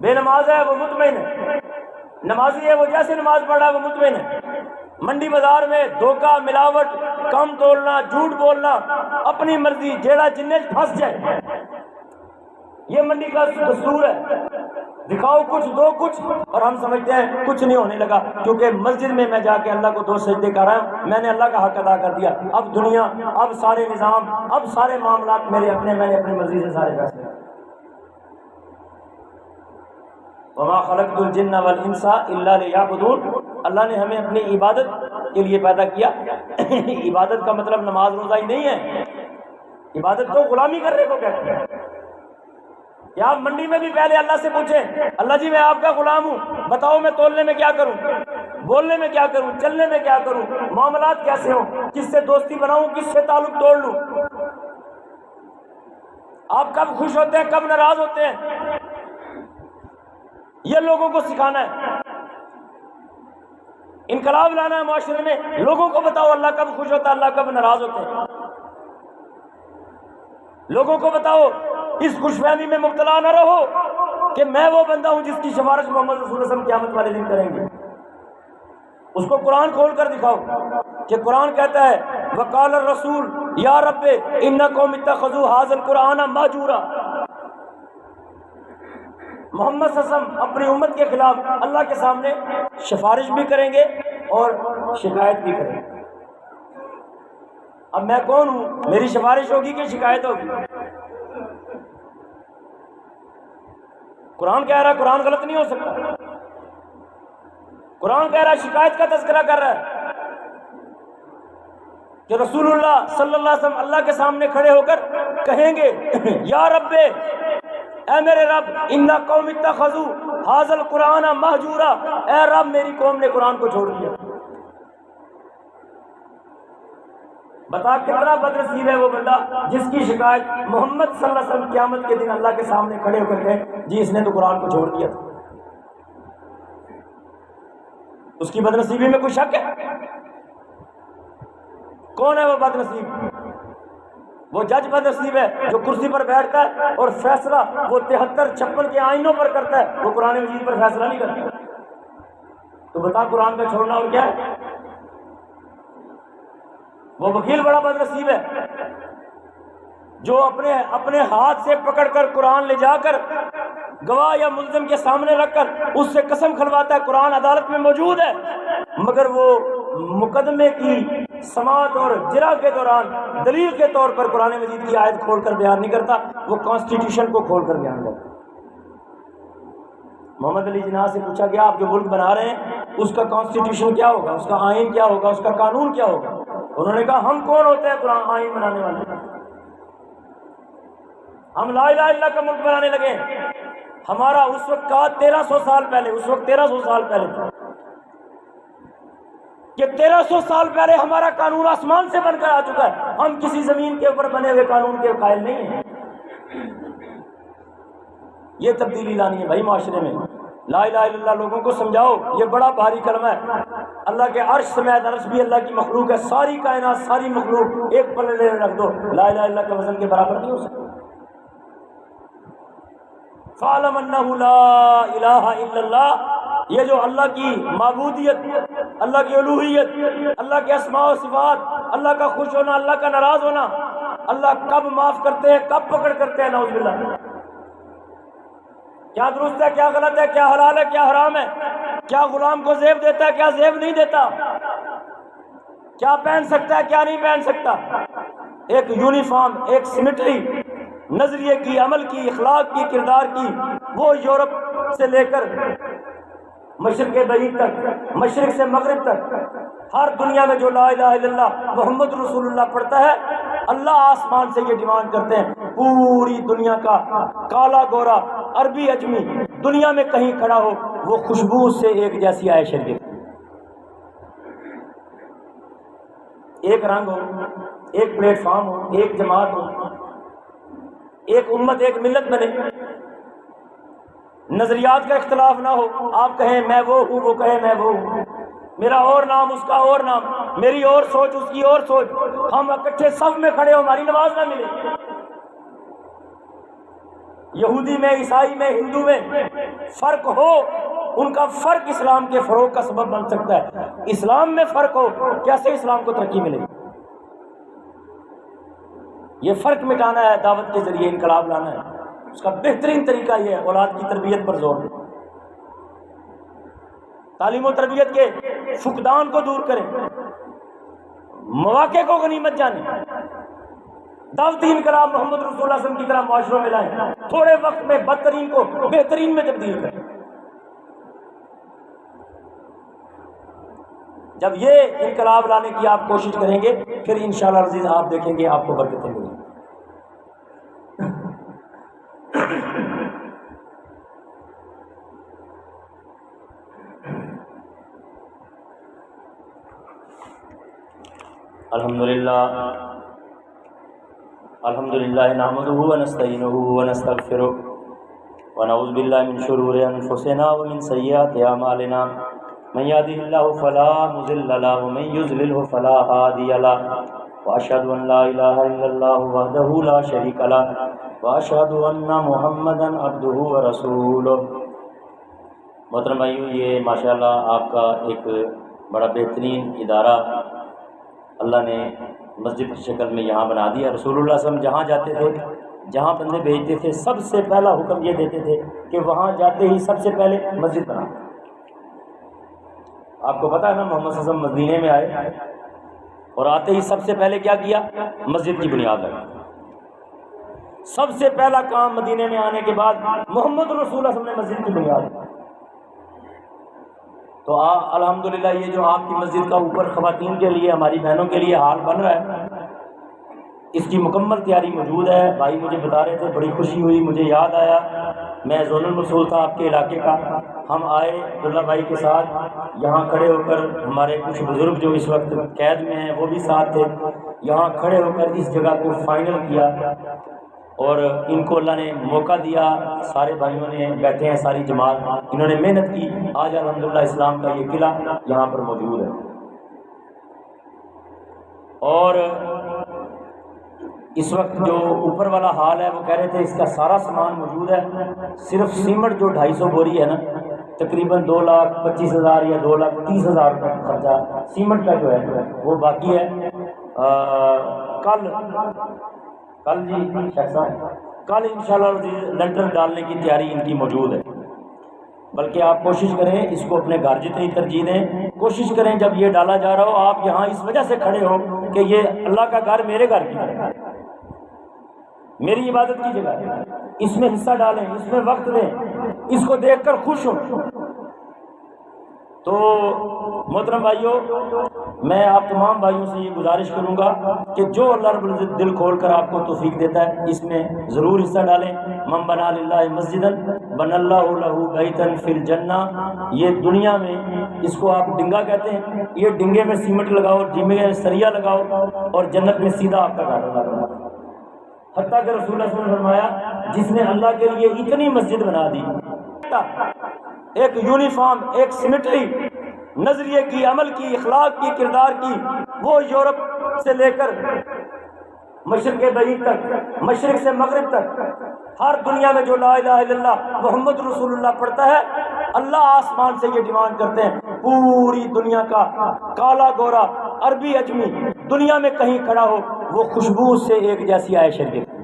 بے نماز ہے وہ مطمئن ہے، نمازی ہے وہ جیسے نماز پڑھ رہا ہے وہ مطمئن ہے۔ منڈی بازار میں دھوکہ، ملاوٹ، کم تولنا، جھوٹ بولنا، اپنی مرضی، جیڑا جننے پھنس جائے، یہ منڈی کا دستور ہے۔ دکھاؤ کچھ، دو کچھ، اور ہم سمجھتے ہیں کچھ نہیں ہونے لگا، کیونکہ مسجد میں میں جا کے اللہ کو 2 سجدے کر رہا ہوں، میں نے اللہ کا حق ادا کر دیا، اب دنیا، اب سارے نظام، اب سارے معاملات میرے اپنے، میں نے اپنی مرضی سے سارے فیصلے۔ وما خلقت الجن والانس الا ليعبدون، اللہ نے ہمیں اپنی عبادت کے لیے پیدا کیا۔ عبادت کا مطلب نماز روزہ ہی نہیں ہے، عبادت تو غلامی کرنے کو کہتے ہیں۔ کہ آپ منڈی میں بھی پہلے اللہ سے پوچھیں، اللہ جی میں آپ کا غلام ہوں، بتاؤ میں تولنے میں کیا کروں، بولنے میں کیا کروں، چلنے میں کیا کروں، معاملات کیسے ہوں، کس سے دوستی بناؤں، کس سے تعلق توڑ لوں۔ آپ کب خوش ہوتے ہیں، کب ناراض ہوتے ہیں، یہ لوگوں کو سکھانا ہے۔ انقلاب لانا ہے معاشرے میں، لوگوں کو بتاؤ اللہ کب خوش ہوتا ہے، اللہ کب ناراض ہوتے ہیں۔ لوگوں کو بتاؤ، اس خوش فہمی میں مبتلا نہ رہو کہ میں وہ بندہ ہوں جس کی سفارش محمد رسول اللہ صلی اللہ علیہ وسلم قیامت والے دن کریں گے۔ اس کو قرآن کھول کر دکھاؤ کہ قرآن کہتا ہے وقال الرسول یا رب ان قوم اتخذوا هذا القرآن مہجورا۔ محمد صلی اللہ علیہ وسلم اپنی امت کے خلاف اللہ کے سامنے سفارش بھی کریں گے اور شکایت بھی کریں گے۔ اب میں کون ہوں، میری سفارش ہوگی کہ شکایت ہوگی؟ قرآن کہہ رہا ہے قرآن غلط نہیں ہو سکتا، قرآن کہہ رہا ہے شکایت کا تذکرہ کر رہا ہے کہ رسول اللہ صلی اللہ علیہ وسلم اللہ کے سامنے کھڑے ہو کر کہیں گے یا رب، اے میرے رب، ان قوم اتخذوا هذا القرآن مہجورا، اے رب میری قوم نے قرآن کو چھوڑ دیا۔ بتا کتنا بدنصیب ہے وہ بندہ جس کی شکایت محمد صلی اللہ علیہ وسلم قیامت کے دن اللہ کے سامنے کھڑے ہو کر کے جی اس نے تو قرآن کو چھوڑ دیا تھا. اس کی بدنصیبی میں کوئی شک ہے؟ کون ہے وہ بدنصیب؟ وہ جج بدنصیب ہے جو کرسی پر بیٹھتا ہے اور فیصلہ وہ 73-56 کے آئینوں پر کرتا ہے، وہ قرآن مجید پر فیصلہ نہیں کرتا. تو بتا قرآن کا چھوڑنا اور کیا ہے؟ وہ وکیل بڑا بدنصیب ہے جو اپنے ہاتھ سے پکڑ کر قرآن لے جا کر گواہ یا ملزم کے سامنے رکھ کر اس سے قسم کھلواتا ہے قرآن عدالت میں موجود ہے، مگر وہ مقدمے کی سماعت اور جرا کے دوران دلیل کے طور پر قرآن مجید کی آیت کھول کر بیان نہیں کرتا، وہ کانسٹیٹیوشن کو کھول کر بیان کرتا. محمد علی جناح سے پوچھا گیا آپ جو ملک بنا رہے ہیں اس کا کانسٹیٹیوشن کیا ہوگا، اس کا آئین کیا ہوگا، اس کا قانون کیا ہوگا؟ انہوں نے کہا ہم کون ہوتے ہیں قرآن آئین بنانے والے؟ ہم لا الہ الا اللہ کا ملک بنانے لگے. ہمارا اس وقت کا 1300 سال پہلے، اس وقت 1300 سال پہلے تھا کہ 1300 سال پہلے ہمارا قانون آسمان سے بن کر آ چکا ہے. ہم کسی زمین کے اوپر بنے ہوئے قانون کے قائل نہیں ہیں. یہ تبدیلی لانی ہے بھائی معاشرے میں. لا الہ الا اللہ لوگوں کو سمجھاؤ، یہ بڑا بھاری کلمہ ہے. اللہ کے عرش سمیت عرش بھی اللہ کی مخلوق ہے، ساری کائنات ساری مخلوق ایک پلڑے میں رکھ دو، لا الہ الا اللہ کے وزن کے برابر نہیں ہو سکتا. فَاعْلَمْ أَنَّهُ لَا إِلَٰهَ إِلَّا اللَّهُ، یہ جو اللہ کی معبودیت، اللہ کی الوہیت، اللہ کے اسماء و صفات، اللہ کا خوش ہونا، اللہ کا ناراض ہونا، اللہ کب معاف کرتے ہیں کب پکڑ کرتے ہیں، نعوذ باللہ. کیا درست ہے کیا غلط ہے، کیا حلال ہے کیا حرام ہے، کیا غلام کو زیب دیتا ہے کیا زیب نہیں دیتا، کیا پہن سکتا ہے کیا نہیں پہن سکتا. ایک یونیفارم، ایک سیمیٹری نظریے کی، عمل کی، اخلاق کی، کردار کی، وہ یورپ سے لے کر مشرق بعید تک، مشرق سے مغرب تک، ہر دنیا میں جو لا الہ الا اللہ محمد رسول اللہ پڑھتا ہے، اللہ آسمان سے یہ ڈیمانڈ کرتے ہیں پوری دنیا کا کالا گورا عربی اجمی دنیا میں کہیں کھڑا ہو وہ خوشبو سے ایک جیسی آئے شریف، ایک رنگ ہو، ایک پلیٹ فارم ہو، ایک جماعت ہو، ایک امت ایک ملت بنے، نظریات کا اختلاف نہ ہو. آپ کہیں میں وہ ہوں، وہ کہے میں وہ ہوں، میرا اور نام اس کا اور نام، میری اور سوچ اس کی اور سوچ، ہم اکٹھے صف میں کھڑے ہو ہماری نماز نہ ملے. یہودی میں، عیسائی میں، ہندو میں فرق ہو، ان کا فرق اسلام کے فروغ کا سبب بن سکتا ہے. اسلام میں فرق ہو کیسے اسلام کو ترقی ملے گی؟ یہ فرق مٹانا ہے، دعوت کے ذریعے انقلاب لانا ہے. اس کا بہترین طریقہ یہ ہے اولاد کی تربیت پر زور دیں، تعلیم و تربیت کے فقدان کو دور کریں، مواقع کو غنیمت جانیں، دعوتی انقلاب محمد رسول اللہ صلی اللہ علیہ وسلم کی طرح معاشروں میں لائیں، تھوڑے وقت میں بدترین کو بہترین میں تبدیل کریں. جب یہ انقلاب لانے کی آپ کوشش کریں گے پھر انشاءاللہ عزیز آپ دیکھیں گے آپ کو برکتیں ملیں گی. الحمدللہ نحمدہ ونستعینہ ونستغفرہ ونعوذ باللہ من شرور انفسنا ومن سیئات اعمالنا من یهده اللہ فلا مضل له ومن یضلل فلا ہادی له واشهد ان لا الہ الا اللہ وحدہ لا شریک له واشهد ان محمدا عبدہ ورسولہ. محترم بھائیو، یہ ماشاءاللہ آپ کا ایک بڑا بہترین ادارہ اللہ نے مسجد کی شکل میں یہاں بنا دیا. رسول اللہ صلی اللہ علیہ وسلم جہاں جاتے تھے، جہاں بندے بھیجتے تھے، سب سے پہلا حکم یہ دیتے تھے کہ وہاں جاتے ہی سب سے پہلے مسجد بنا. آپ کو پتہ ہے نا، محمد صلی اللہ علیہ وسلم مدینے میں آئے اور آتے ہی سب سے پہلے کیا کیا؟ مسجد کی بنیاد لگا. سب سے پہلا کام مدینے میں آنے کے بعد محمد رسول اللہ صلی اللہ علیہ وسلم نے مسجد کی بنیاد لگا. تو الحمدللہ یہ جو آپ کی مسجد کا اوپر خواتین کے لیے، ہماری بہنوں کے لیے ہال بن رہا ہے، اس کی مکمل تیاری موجود ہے. بھائی مجھے بتا رہے تھے، بڑی خوشی ہوئی، مجھے یاد آیا میں زون المسول تھا آپ کے علاقے کا. ہم آئے عبداللہ بھائی کے ساتھ، یہاں کھڑے ہو کر ہمارے کچھ بزرگ جو اس وقت قید میں ہیں وہ بھی ساتھ تھے. یہاں کھڑے ہو کر اس جگہ کو فائنل کیا، اور ان کو اللہ نے موقع دیا، سارے بھائیوں نے بیٹھے ہیں، ساری جماعت انہوں نے محنت کی، آج الحمدللہ اسلام کا یہ قلعہ یہاں پر موجود ہے۔ اور اس وقت جو اوپر والا حال ہے وہ کہہ رہے تھے اس کا سارا سامان موجود ہے، صرف سیمنٹ جو 250 بوری ہے نا، تقریباً 2,25,000 یا 2,30,000 کا خرچہ سیمنٹ کا جو ہے وہ باقی ہے۔ کل جی شیخ صاحب، کل انشاءاللہ لنٹر ڈالنے کی تیاری ان کی موجود ہے، بلکہ آپ کوشش کریں اس کو اپنے گھر جتنی ترجیح دیں، کوشش کریں جب یہ ڈالا جا رہا ہو آپ یہاں اس وجہ سے کھڑے ہو کہ یہ اللہ کا گھر میرے گھر کی جگہ ہے، میری عبادت کی جگہ ہے، اس میں حصہ ڈالیں، اس میں وقت دیں، اس کو دیکھ کر خوش ہوں۔ تو محترم بھائیوں، میں آپ تمام بھائیوں سے یہ گزارش کروں گا کہ جو اللہ رب العزت دل کھول کر آپ کو توفیق دیتا ہے اس میں ضرور حصہ ڈالیں۔ من بنا للہ مسجدا بنى اللہ لہ بیتا فی الجنہ، یہ دنیا میں اس کو آپ ڈنگا کہتے ہیں، یہ ڈنگے میں سیمنٹ لگاؤ، ڈنگے میں سریا لگاؤ اور جنت میں سیدھا آپ کا گھر لگا۔ حتیٰ کہ رسول اللہ صلی اللہ علیہ وسلم نے فرمایا جس نے اللہ کے لیے اتنی مسجد بنا دی، ایک یونیفارم، ایک سیمیٹری نظریے کی، عمل کی، اخلاق کی، کردار کی، وہ یورپ سے لے کر مشرق بعید تک، مشرق سے مغرب تک، ہر دنیا میں جو لا الہ الا اللہ محمد رسول اللہ پڑھتا ہے، اللہ آسمان سے یہ ڈیمانڈ کرتے ہیں پوری دنیا کا کالا گورا عربی اجمی دنیا میں کہیں کھڑا ہو وہ خوشبو سے ایک جیسی آئے شریعت،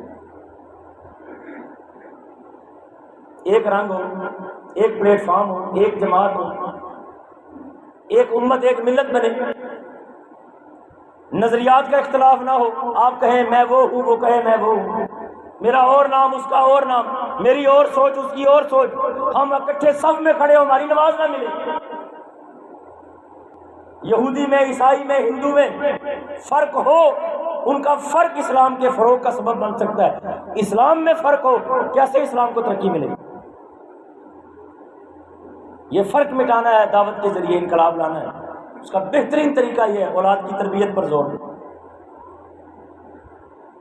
ایک رنگ ہو، ایک پلیٹ فارم ہو، ایک جماعت ہو، ایک امت، ایک ملت بنے، نظریات کا اختلاف نہ ہو، آپ کہیں میں وہ ہوں، وہ کہے میں وہ ہوں، میرا اور نام اس کا اور نام، میری اور سوچ اس کی اور سوچ، ہم اکٹھے صف میں کھڑے ہو ہماری نماز نہ ملے۔ یہودی میں، عیسائی میں، ہندو میں فرق ہو، ان کا فرق اسلام کے فروغ کا سبب بن سکتا ہے۔ اسلام میں فرق ہو، کیسے اسلام کو ترقی ملے گی؟ یہ فرق مٹانا ہے، دعوت کے ذریعے انقلاب لانا ہے، اس کا بہترین طریقہ یہ ہے اولاد کی تربیت پر زور دیں،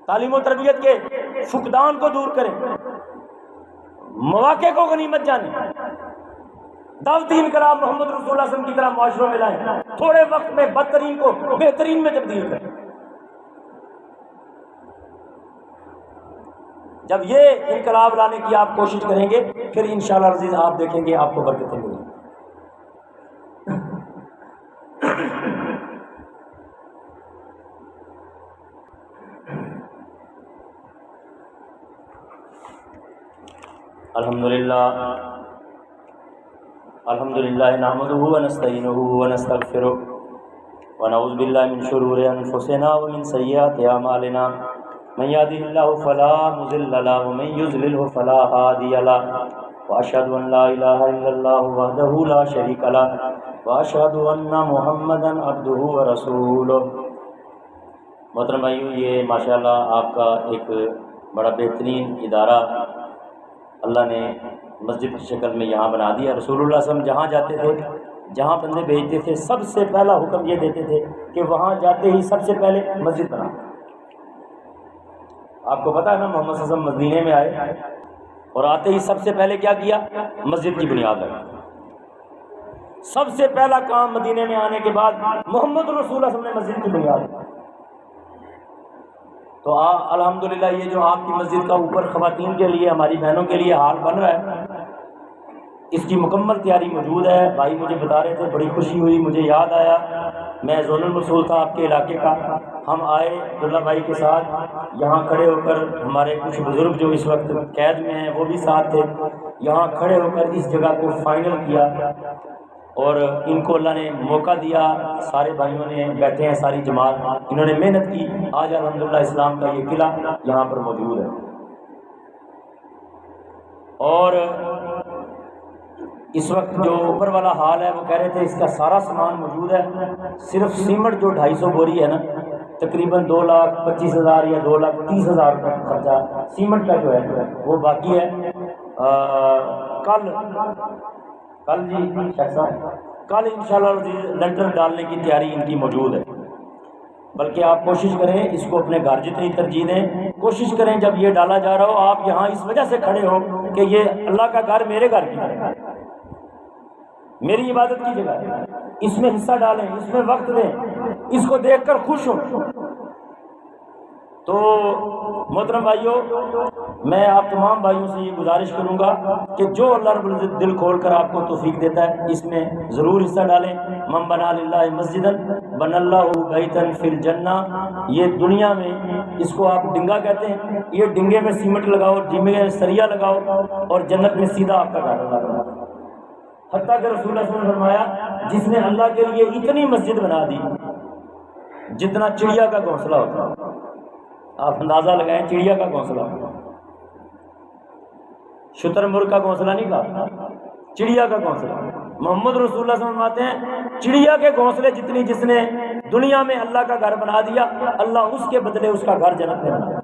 تعلیم و تربیت کے فقدان کو دور کریں، مواقع کو غنیمت جانیں، دعوتی انقلاب محمد رسول اللہ صلی اللہ علیہ وسلم کی طرح معاشروں میں لائیں، تھوڑے وقت میں بدترین کو بہترین میں تبدیل کریں۔ جب یہ انقلاب لانے کی آپ کوشش کریں گے پھر انشاءاللہ عزیز آپ دیکھیں گے آپ کو برکتیں ملیں گی۔ الحمدللہ نحمده ونستعینه ونستغفره ونعوذ باللہ من شرور انفسنا ومن سیئات اعمالنا، من يهده الله فلا مضل له ومن يضلل فلا هادي له، واشهد ان لا اله الا الله وحده لا شريك له، واشهد ان محمدا عبده ورسوله۔ محترم بھائیو، یہ ماشاءاللہ آپ کا ایک بڑا بہترین ادارہ اللہ نے مسجد کی شکل میں یہاں بنا دیا۔ رسول اللہ صلی اللہ علیہ وسلم جہاں جاتے تھے، جہاں بندے بھیجتے تھے، سب سے پہلا حکم یہ دیتے تھے کہ وہاں جاتے ہی سب سے پہلے مسجد بنا۔ آپ کو پتہ ہے نا، محمد صلی اللہ علیہ وسلم مدینے میں آئے اور آتے ہی سب سے پہلے کیا کیا؟ مسجد کی بنیاد لگائی۔ سب سے پہلا کام مدینے میں آنے کے بعد محمد رسول اللہ صلی اللہ علیہ وسلم نے مسجد کی بنیاد لگائی۔ تو الحمدللہ یہ جو آپ کی مسجد کا اوپر خواتین کے لیے، ہماری بہنوں کے لیے حال بن رہا ہے، اس کی مکمل تیاری موجود ہے۔ بھائی مجھے بتا رہے تھے، بڑی خوشی ہوئی، مجھے یاد آیا میں زون المسول تھا آپ کے علاقے کا، ہم آئے عبداللہ بھائی کے ساتھ، یہاں کھڑے ہو کر ہمارے کچھ بزرگ جو اس وقت قید میں ہیں وہ بھی ساتھ تھے، یہاں کھڑے ہو کر اس جگہ کو فائنل کیا، اور ان کو اللہ نے موقع دیا، سارے بھائیوں نے بیٹھے ہیں، ساری جماعت انہوں نے محنت کی، آج الحمدللہ اسلام کا یہ قلعہ یہاں پر موجود ہے۔ اور اس وقت جو اوپر والا حال ہے وہ کہہ رہے تھے اس کا سارا سامان موجود ہے، صرف سیمنٹ جو 250 بوری ہے نا، تقریباً 2,25,000 یا 2,30,000 کا خرچہ سیمنٹ کا جو ہے وہ باقی ہے۔ کل جی شیخ صاحب، کل انشاءاللہ لنٹر ڈالنے کی تیاری ان کی موجود ہے، بلکہ آپ کوشش کریں اس کو اپنے گھر جتنی ترجیح دیں. کوشش کریں جب یہ ڈالا جا رہا ہو آپ یہاں اس وجہ سے کھڑے ہو کہ یہ اللہ کا گھر میرے گھر کی طرح ہے، میری عبادت کی جگہ ہے، اس میں حصہ ڈالیں، اس میں وقت دیں، اس کو دیکھ کر خوش ہوں. تو محترم بھائیوں، میں آپ تمام بھائیوں سے یہ گزارش کروں گا کہ جو اللہ رب العزت دل کھول کر آپ کو توفیق دیتا ہے اس میں ضرور حصہ ڈالیں. من بنا للہ مسجدا بنى اللہ بیتا فی الجنہ. یہ دنیا میں اس کو آپ ڈنگا کہتے ہیں، یہ ڈنگے میں سیمنٹ لگاؤ، ڈنگے میں سریا لگاؤ اور جنت میں سیدھا آپ کا گھر لگاؤ. حتیٰ کہ رسول اللہ صلی اللہ علیہ وسلم نے فرمایا جس نے اللہ کے لیے اتنی مسجد بنا دی جتنا چڑیا کا گھونسلہ ہوتا ہے. آپ اندازہ لگائیں چڑیا کا گھونسلہ، شتر مرغ کا گھونسلہ نہیں کہا، چڑیا کا گھونسلہ. محمد رسول اللہ صلی اللہ علیہ وسلم فرماتے ہیں چڑیا کے گھونسلے جتنی جس نے دنیا میں اللہ کا گھر بنا دیا، اللہ اس کے بدلے اس کا گھر جنت میں بنا.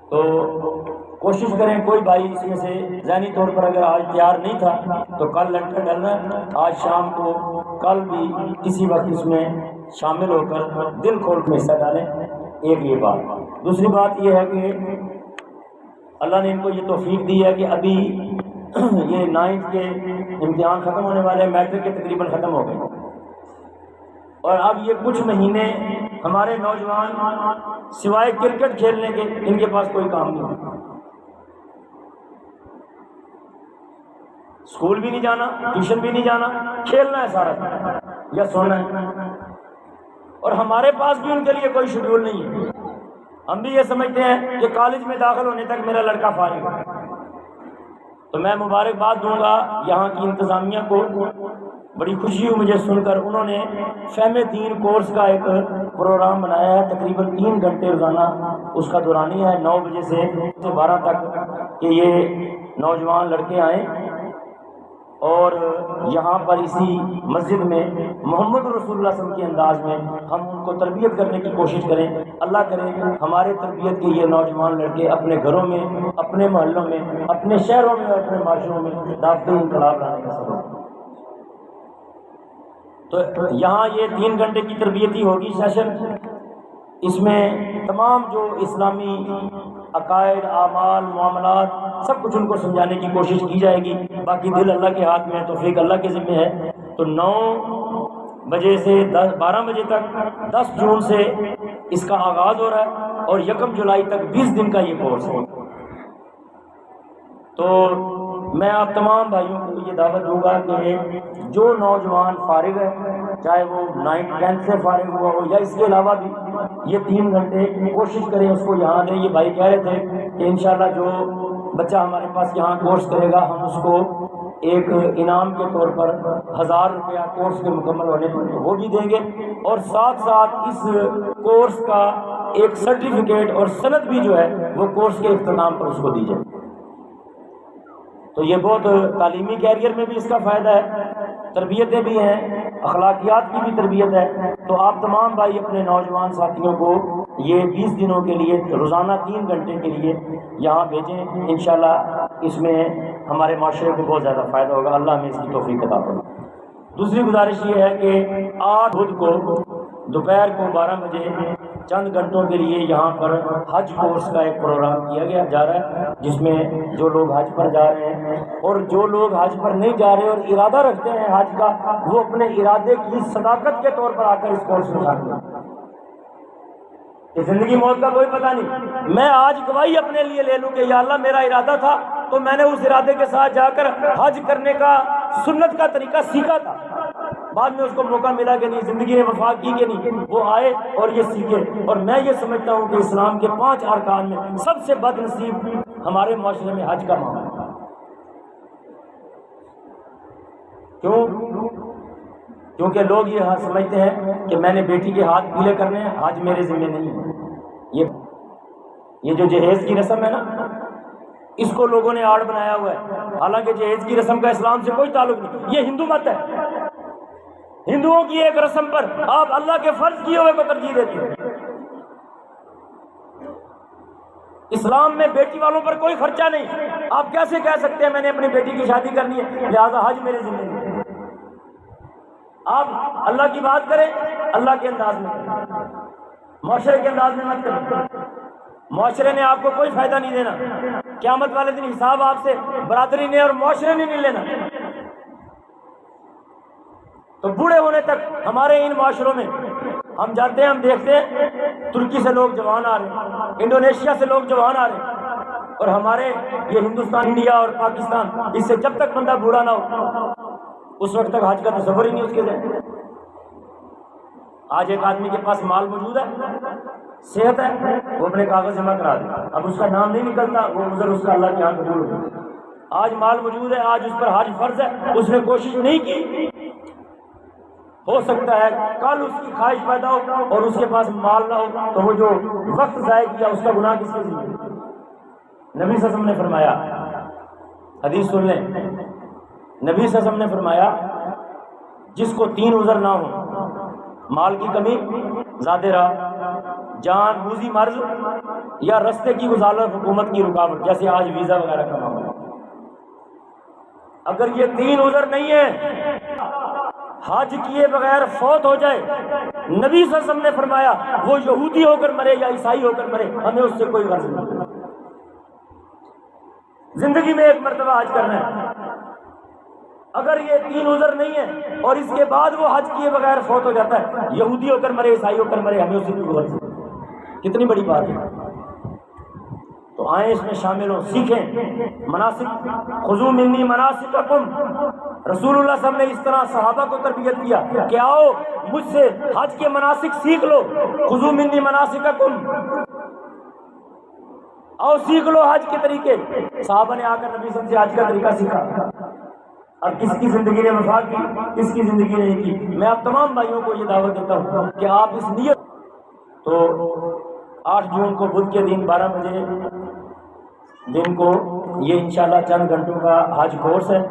تو کوشش کریں کوئی بھائی اس میں سے ذہنی طور پر اگر آج تیار نہیں تھا تو کل لنٹر ڈلنا، آج شام کو کل بھی کسی وقت اس میں شامل ہو کر دل کھول کے حصہ ڈالیں. ایک یہ بات. دوسری بات یہ ہے کہ اللہ نے ان کو یہ توفیق دی ہے کہ ابھی یہ 9th کے امتحان ختم ہونے والے ہیں، میٹرک کے تقریباً ختم ہو گئے، اور اب یہ کچھ مہینے ہمارے نوجوان سوائے کرکٹ کھیلنے کے ان کے پاس کوئی کام نہیں. اسکول بھی نہیں جانا، ٹیوشن بھی نہیں جانا، کھیلنا ہے سارا یا سونا ہے. اور ہمارے پاس بھی ان کے لیے کوئی شیڈول نہیں ہے. ہم بھی یہ سمجھتے ہیں کہ کالج میں داخل ہونے تک میرا لڑکا فارغ ہے. تو میں مبارکباد دوں گا یہاں کی انتظامیہ کو. بڑی خوشی ہوئی مجھے سن کر، انہوں نے فہم دین کورس کا ایک پروگرام بنایا ہے، تقریباً 3 گھنٹے روزانہ اس کا دورانیہ ہے 9 بجے سے 12 تک، کہ یہ نوجوان لڑکے آئیں اور یہاں پر اسی مسجد میں محمد رسول اللہ صلی اللہ علیہ وسلم کے انداز میں ہم ان کو تربیت کرنے کی کوشش کریں. اللہ کرے ہمارے تربیت کے یہ نوجوان لڑکے اپنے گھروں میں، اپنے محلوں میں، اپنے شہروں میں اور اپنے معاشروں میں دعوت انقلاب لانے کا سبب. تو یہاں یہ 3 گھنٹے کی تربیتی ہوگی سیشن. اس میں تمام جو اسلامی عقائد، اعمال، معاملات سب کچھ ان کو سمجھانے کی کوشش کی جائے گی. باقی دل اللہ کے ہاتھ میں ہے، توفیق اللہ کے ذمہ ہے. تو 9 بجے سے 12 بجے تک 10 جون سے اس کا آغاز ہو رہا ہے اور 1 جولائی تک 20 دن کا یہ کورس ہے. تو میں آپ تمام بھائیوں کو یہ دعوت دوں گا کہ جو نوجوان فارغ ہے، چاہے وہ 9th 10th سے فارغ ہوا ہو یا اس کے علاوہ بھی، یہ 3 گھنٹے کوشش کریں اس کو یہاں دیں. یہ بھائی کہہ رہے تھے کہ انشاءاللہ جو بچہ ہمارے پاس یہاں کورس کرے گا ہم اس کو ایک انعام کے طور پر 1000 روپیہ کورس کے مکمل ہونے پر وہ بھی دیں گے، اور ساتھ ساتھ اس کورس کا ایک سرٹیفکیٹ اور سند بھی جو ہے وہ کورس کے اختتام پر اس کو دی جائے. تو یہ بہت تعلیمی کیریئر میں بھی اس کا فائدہ ہے، تربیتیں بھی ہیں، اخلاقیات کی بھی تربیت ہے. تو آپ تمام بھائی اپنے نوجوان ساتھیوں کو یہ 20 دنوں کے لیے روزانہ 3 گھنٹے کے لیے یہاں بھیجیں. انشاءاللہ اس میں ہمارے معاشرے کو بہت زیادہ فائدہ ہوگا. اللہ ہمیں اس کی توفیق عطا فرمائے. دوسری گزارش یہ ہے کہ 8 بدھ کو دوپہر کو 12 بجے چند گھنٹوں کے لیے یہاں پر حج کورس کا ایک پروگرام کیا گیا جا رہا ہے، جس میں جو لوگ حج پر جا رہے ہیں اور جو لوگ حج پر نہیں جا رہے اور ارادہ رکھتے ہیں حج کا، وہ اپنے ارادے کی صداقت کے طور پر آ کر اس کورس میں شامل ہیں. زندگی موت کا کوئی پتہ نہیں. میں آج گواہی اپنے لیے لے لوں کہ یا اللہ میرا ارادہ تھا تو میں نے اس ارادے کے ساتھ جا کر حج کرنے کا سنت کا طریقہ سیکھا تھا. بعد میں اس کو موقع ملا کہ نہیں، زندگی نے وفا کی کہ نہیں، وہ آئے اور یہ سیکھے. اور میں یہ سمجھتا ہوں کہ اسلام کے 5 ارکان میں سب سے بد نصیب ہمارے معاشرے میں حج کا معاملہ ہے. کیونکہ لوگ یہ سمجھتے ہیں کہ میں نے بیٹی کے ہاتھ پیلے کرنے ہیں، حج میرے ذمہ نہیں ہے. یہ جو جہیز کی رسم ہے نا، اس کو لوگوں نے آڑ بنایا ہوا ہے، حالانکہ جہیز کی رسم کا اسلام سے کوئی تعلق نہیں. یہ ہندو مت ہے. ہندوؤں کی ایک رسم پر آپ اللہ کے فرض کیے ہوئے کو ترجیح دیتے ہیں. اسلام میں بیٹی والوں پر کوئی خرچہ نہیں. آپ کیسے کہہ سکتے ہیں میں نے اپنی بیٹی کی شادی کرنی ہے لہذا حج میرے ذمہ نہیں؟ آپ اللہ کی بات کریں اللہ کے انداز میں کریں، معاشرے کے انداز میں مت کریں۔ معاشرے نے آپ کو کوئی فائدہ نہیں دینا، قیامت والے دن حساب آپ سے برادری نے اور معاشرے نے نہیں لینا۔ تو بوڑھے ہونے تک ہمارے ان معاشروں میں ہم جاتے ہیں، ہم دیکھتے ہیں ترکی سے لوگ جوان آ رہے ہیں، انڈونیشیا سے لوگ جوان آ رہے ہیں، اور ہمارے یہ ہندوستان، انڈیا اور پاکستان، اس سے جب تک بندہ بوڑھا نہ ہو اس وقت تک حج کا تصور ہی نہیں اس کے ذہن۔ آج ایک آدمی کے پاس مال موجود ہے، صحت ہے، وہ اپنے کاغذ جمع کرا دے، اب اس کا نام نہیں نکلتا، وہ عذر اس کا اللہ کے یہاں قبول ہو گیا۔ آج مال موجود ہے، آج اس پر حج فرض ہے، اس نے کوشش نہیں کی، ہو سکتا ہے کل اس کی خواہش پیدا ہو اور اس کے پاس مال نہ ہو، تو وہ جو وقت ضائع کیا اس کا گناہ کس کے ذمہ؟ نبی صلی اللہ علیہ وسلم نے فرمایا، حدیث سن لیں، نبی صلی اللہ علیہ وسلم نے فرمایا جس کو 3 عذر نہ ہو، مال کی کمی، زیادہ راہ، جان بوجھی مرض، یا رستے کی گزارش، حکومت کی رکاوٹ جیسے آج ویزا وغیرہ کا معاملہ، اگر یہ 3 عذر نہیں ہے، حج کیے بغیر فوت ہو جائے، نبی صلی اللہ علیہ وسلم نے فرمایا وہ یہودی ہو کر مرے یا عیسائی ہو کر مرے، ہمیں اس سے کوئی غرض نہیں۔ زندگی میں ایک مرتبہ حج کرنا ہے، اگر یہ 3 عذر نہیں ہے اور اس کے بعد وہ حج کیے بغیر فوت ہو جاتا ہے، یہودی ہو کر مرے عیسائی ہو کر مرے، ہمیں اس سے کوئی غرض نہیں۔ کتنی بڑی بات ہے۔ تو آئیں اس میں شامل ہوں، سیکھیں مناسک، خذوا منی مناسککم، رسول اللہ صلی اللہ علیہ وسلم نے اس طرح صحابہ کو تربیت کیا کہ آؤ مجھ سے حج کے مناسک سیکھ لو، خذوا منی مناسککم، آؤ سیکھ لو حج کے طریقے۔ صحابہ نے آ کر نبی صلی اللہ علیہ وسلم سے حج کا طریقہ سیکھا۔ اب کس کی زندگی نے وفا کی، کس کی زندگی نے نہیں کی۔ میں آپ تمام بھائیوں کو یہ دعوت دیتا ہوں کہ آپ اس نیت، تو 8 جون کو بدھ کے دن 12 بجے دن کو یہ انشاءاللہ چند گھنٹوں کا حج کورس ہے،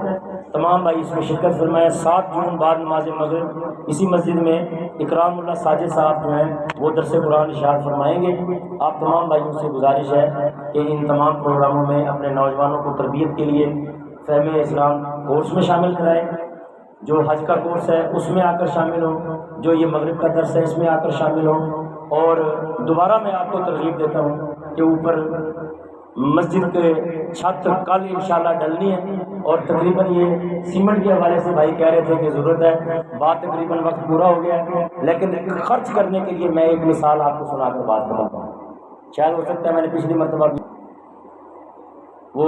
تمام بھائی اس میں شرکت فرمائیں۔ 7 جون بعد نماز مغرب اسی مسجد میں اکرام اللہ ساجد صاحب جو ہیں وہ درس قرآن ارشاد فرمائیں گے۔ آپ تمام بھائیوں سے گزارش ہے کہ ان تمام پروگراموں میں اپنے نوجوانوں کو تربیت کے لیے فہم اسلام کورس میں شامل کرائیں، جو حج کا کورس ہے اس میں آ کر شامل ہوں، جو یہ مغرب کا درس ہے اس میں آ کر شامل ہوں۔ اور دوبارہ میں آپ کو ترغیب دیتا ہوں کہ اوپر مسجد کے چھت کل انشاءاللہ ڈلنی ہے، اور تقریباً یہ سیمنٹ کے حوالے سے بھائی کہہ رہے تھے کہ ضرورت ہے، بات تقریباً وقت پورا ہو گیا ہے، لیکن خرچ کرنے کے لیے میں ایک مثال آپ کو سنا کر بات کرتا ہوں۔ شاید ہو سکتا ہے میں نے پچھلی مرتبہ بھی وہ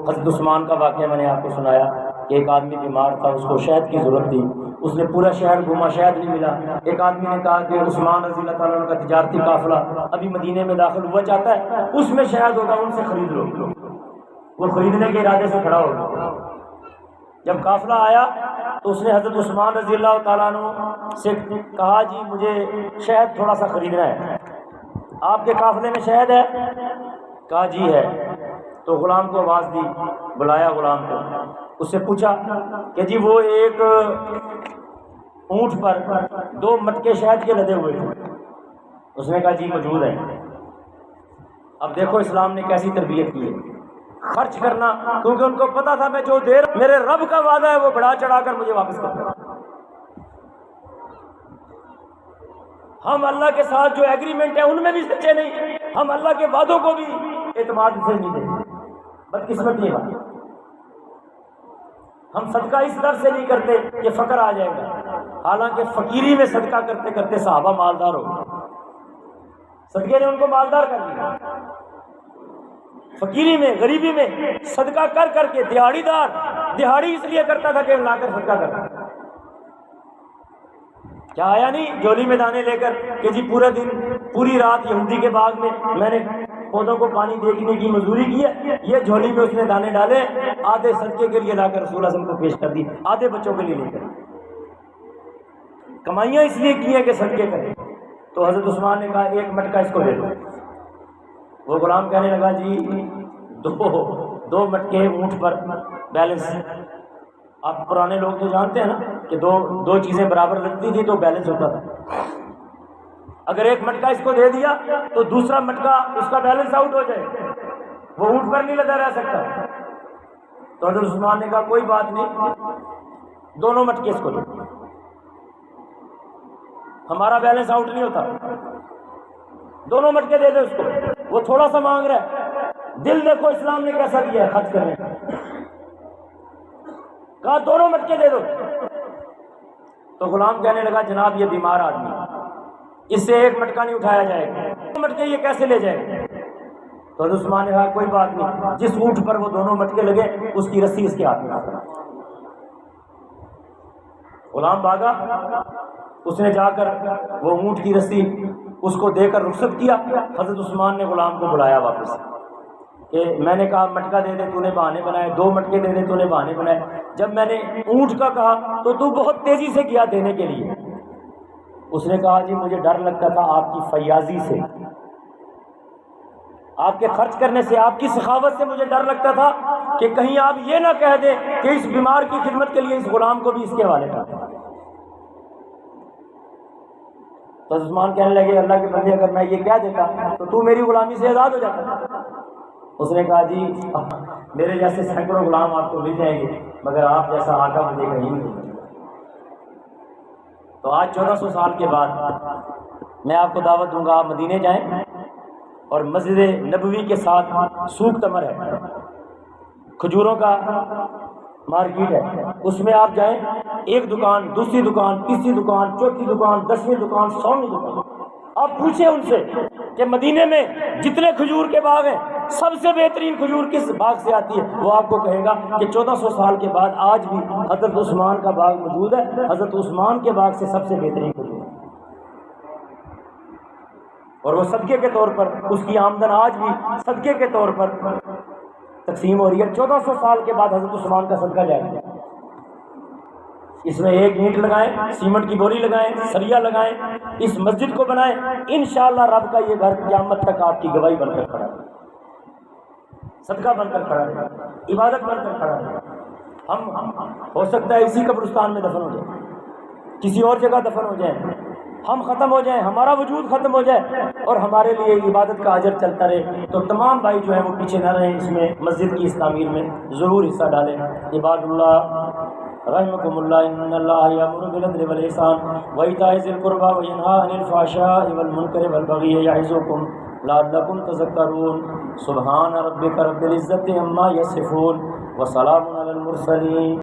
حضرت عثمان کا واقعہ میں نے آپ کو سنایا کہ ایک آدمی بیمار تھا، اس کو شہد کی ضرورت تھی، اس نے پورا شہر گھوما، شہد نہیں ملا۔ ایک آدمی نے کہا کہ عثمان رضی اللہ تعالیٰ عنہ کا تجارتی قافلہ ابھی مدینے میں داخل ہوا چاہتا ہے، اس میں شہد ہوگا، ان سے خرید لو۔ وہ خریدنے کے ارادے سے کھڑا ہو گیا۔ جب قافلہ آیا تو اس نے حضرت عثمان رضی اللہ تعالیٰ عنہ سے کہا جی مجھے شہد تھوڑا سا خریدنا ہے، آپ کے قافلے میں شہد ہے؟ کہا جی ہے۔ تو غلام کو آواز دی، بلایا غلام کو، اس سے پوچھا کہ جی وہ ایک اونٹ پر 2 مٹکے شہد کے لدے ہوئے تھے۔ اس نے کہا جی موجود ہے۔ اب دیکھو اسلام نے کیسی تربیت کی ہے، خرچ کرنا، کیونکہ ان کو پتا تھا میں جو دیر میرے رب کا وعدہ ہے وہ بڑھا چڑھا کر مجھے واپس کرتا ہے۔ ہم اللہ کے ساتھ جو ایگریمنٹ ہے ان میں بھی سچے نہیں، ہم اللہ کے وعدوں کو بھی اعتماد سے نہیں دیتے۔ بدقسمت یہ بات، ہم صدقہ اس طرح سے نہیں کرتے کہ فقر آ جائے گا، حالانکہ فقیری میں صدقہ کرتے کرتے صحابہ مالدار ہو گئے، صدقے نے ان کو مالدار کر دیا۔ فقیری میں، غریبی میں صدقہ کر کر کے دہاڑی دار دہاڑی اس لیے کرتا تھا کہ لا کر صدقہ کرتا، کیا آیا نہیں جولی میں دانے لے کر کہ جی پورا دن پوری رات یہودی کے باغ میں نے پودوں کو پانی دینے کی مزدوری کی ہے، یہ جھولی میں اس نے دانے ڈالے، آدھے صدقے کے لیے لا کر رسول اللہ صلی اللہ علیہ وسلم کو پیش کر دی، آدھے بچوں کے لیے لے کر۔ کمائیاں اس لیے کی ہیں کہ صدقے کریں۔ تو حضرت عثمان نے کہا 1 مٹکا اس کو دے دو۔ وہ غلام کہنے لگا جی 2 مٹکے اونٹ پر بیلنس۔ آپ پرانے لوگ تو جانتے ہیں نا کہ دو چیزیں برابر لگتی تھی تو بیلنس ہوتا تھا، اگر 1 مٹکا اس کو دے دیا تو دوسرا مٹکا اس کا بیلنس آؤٹ ہو جائے، وہ اونٹ پر نہیں لدا رہ سکتا۔ تو حضرت عثمان نے کہا کوئی بات نہیں، 2 مٹکے اس کو دے۔ ہمارا بیلنس آؤٹ نہیں ہوتا. دونوں مٹکے دے دے اس کو، وہ تھوڑا سا مانگ رہا ہے. دل دیکھو اسلام نے کیسا دیا ہے خرچ کرنے کا. کہا دونوں مٹکے دے دو. تو غلام کہنے لگا جناب یہ بیمار آدمی، اس سے ایک مٹکا نہیں اٹھایا جائے گا، دو مٹکے یہ کیسے لے جائے گا؟ تو حضرت عثمان نے کہا کوئی بات نہیں، جس اونٹ پر وہ دونوں مٹکے لگے اس کی رسی اس کے ہاتھ میں. غلام بھاگا، اس نے جا کر وہ اونٹ کی رسی اس کو دے کر رخصت کیا. حضرت عثمان نے غلام کو بلایا واپس کہ میں نے کہا مٹکا دے دے تو نے بہانے بنائے، دو مٹکے دے دے تو نے بہانے بنائے، جب میں نے اونٹ کا کہا تو بہت تیزی سے گیا دینے کے لیے. اس نے کہا جی مجھے ڈر لگتا تھا آپ کی فیاضی سے، آپ کے خرچ کرنے سے، آپ کی سخاوت سے مجھے ڈر لگتا تھا کہ کہیں آپ یہ نہ کہہ دیں کہ اس بیمار کی خدمت کے لیے اس غلام کو بھی اس کے حوالے کر دیں. تو عثمان کہنے لگے اللہ کے بندے اگر میں یہ کہہ دیتا تو تو میری غلامی سے آزاد ہو جاتا. اس نے کہا جی میرے جیسے سینکڑوں غلام آپ کو مل جائیں گے مگر آپ جیسا آقا مجھے کہیں نہیں ملے. تو آج 1400 سال کے بعد میں آپ کو دعوت دوں گا آپ مدینے جائیں اور مسجد نبوی کے ساتھ سوق تمر ہے، کھجوروں کا مارکیٹ ہے، اس میں آپ جائیں، ایک دکان، دوسری دکان، تیسری دکان، چوتھی دکان، 10ویں دکان، 100ویں دکان، آپ پوچھیں ان سے کہ مدینے میں جتنے کھجور کے باغ ہیں سب سے بہترین کھجور کس باغ سے آتی ہے؟ وہ آپ کو کہے گا کہ 1400 سال کے بعد آج بھی حضرت عثمان کا باغ موجود ہے، حضرت عثمان کے باغ سے سب سے بہترین کھجور ہے، اور وہ صدقے کے طور پر اس کی آمدن آج بھی صدقے کے طور پر تقسیم ہو رہی ہے. 1400 سال کے بعد حضرت عثمان کا صدقہ جائے گا. اس میں ایک اینٹ لگائیں، سیمنٹ کی بوری لگائیں، سریا لگائیں، اس مسجد کو بنائیں، انشاءاللہ رب کا یہ گھر قیامت تک آپ کی گواہی بن کر کھڑا ہے، صدقہ بن کر کھڑا ہے، عبادت بن کر کھڑا ہے. ہم ہو سکتا ہے اسی قبرستان میں دفن ہو جائیں، کسی اور جگہ دفن ہو جائیں، ہم ختم ہو جائیں، ہمارا وجود ختم ہو جائے اور ہمارے لیے عبادت کا اجر چلتا رہے. تو تمام بھائی جو ہیں وہ پیچھے نہ رہیں، اس میں مسجد کی اس تعمیر میں ضرور حصہ ڈالیں. عباد اللہ رحمکم اللہ، ان اللہ یامر بالعدل والاحسان وایتاء ذی القربی وینہی عن الفحشاء والمنکر والبغی یعظکم لعلکم تذکرون. سبحان ربک رب العزۃ عما یصفون وسلام علی المرسلین.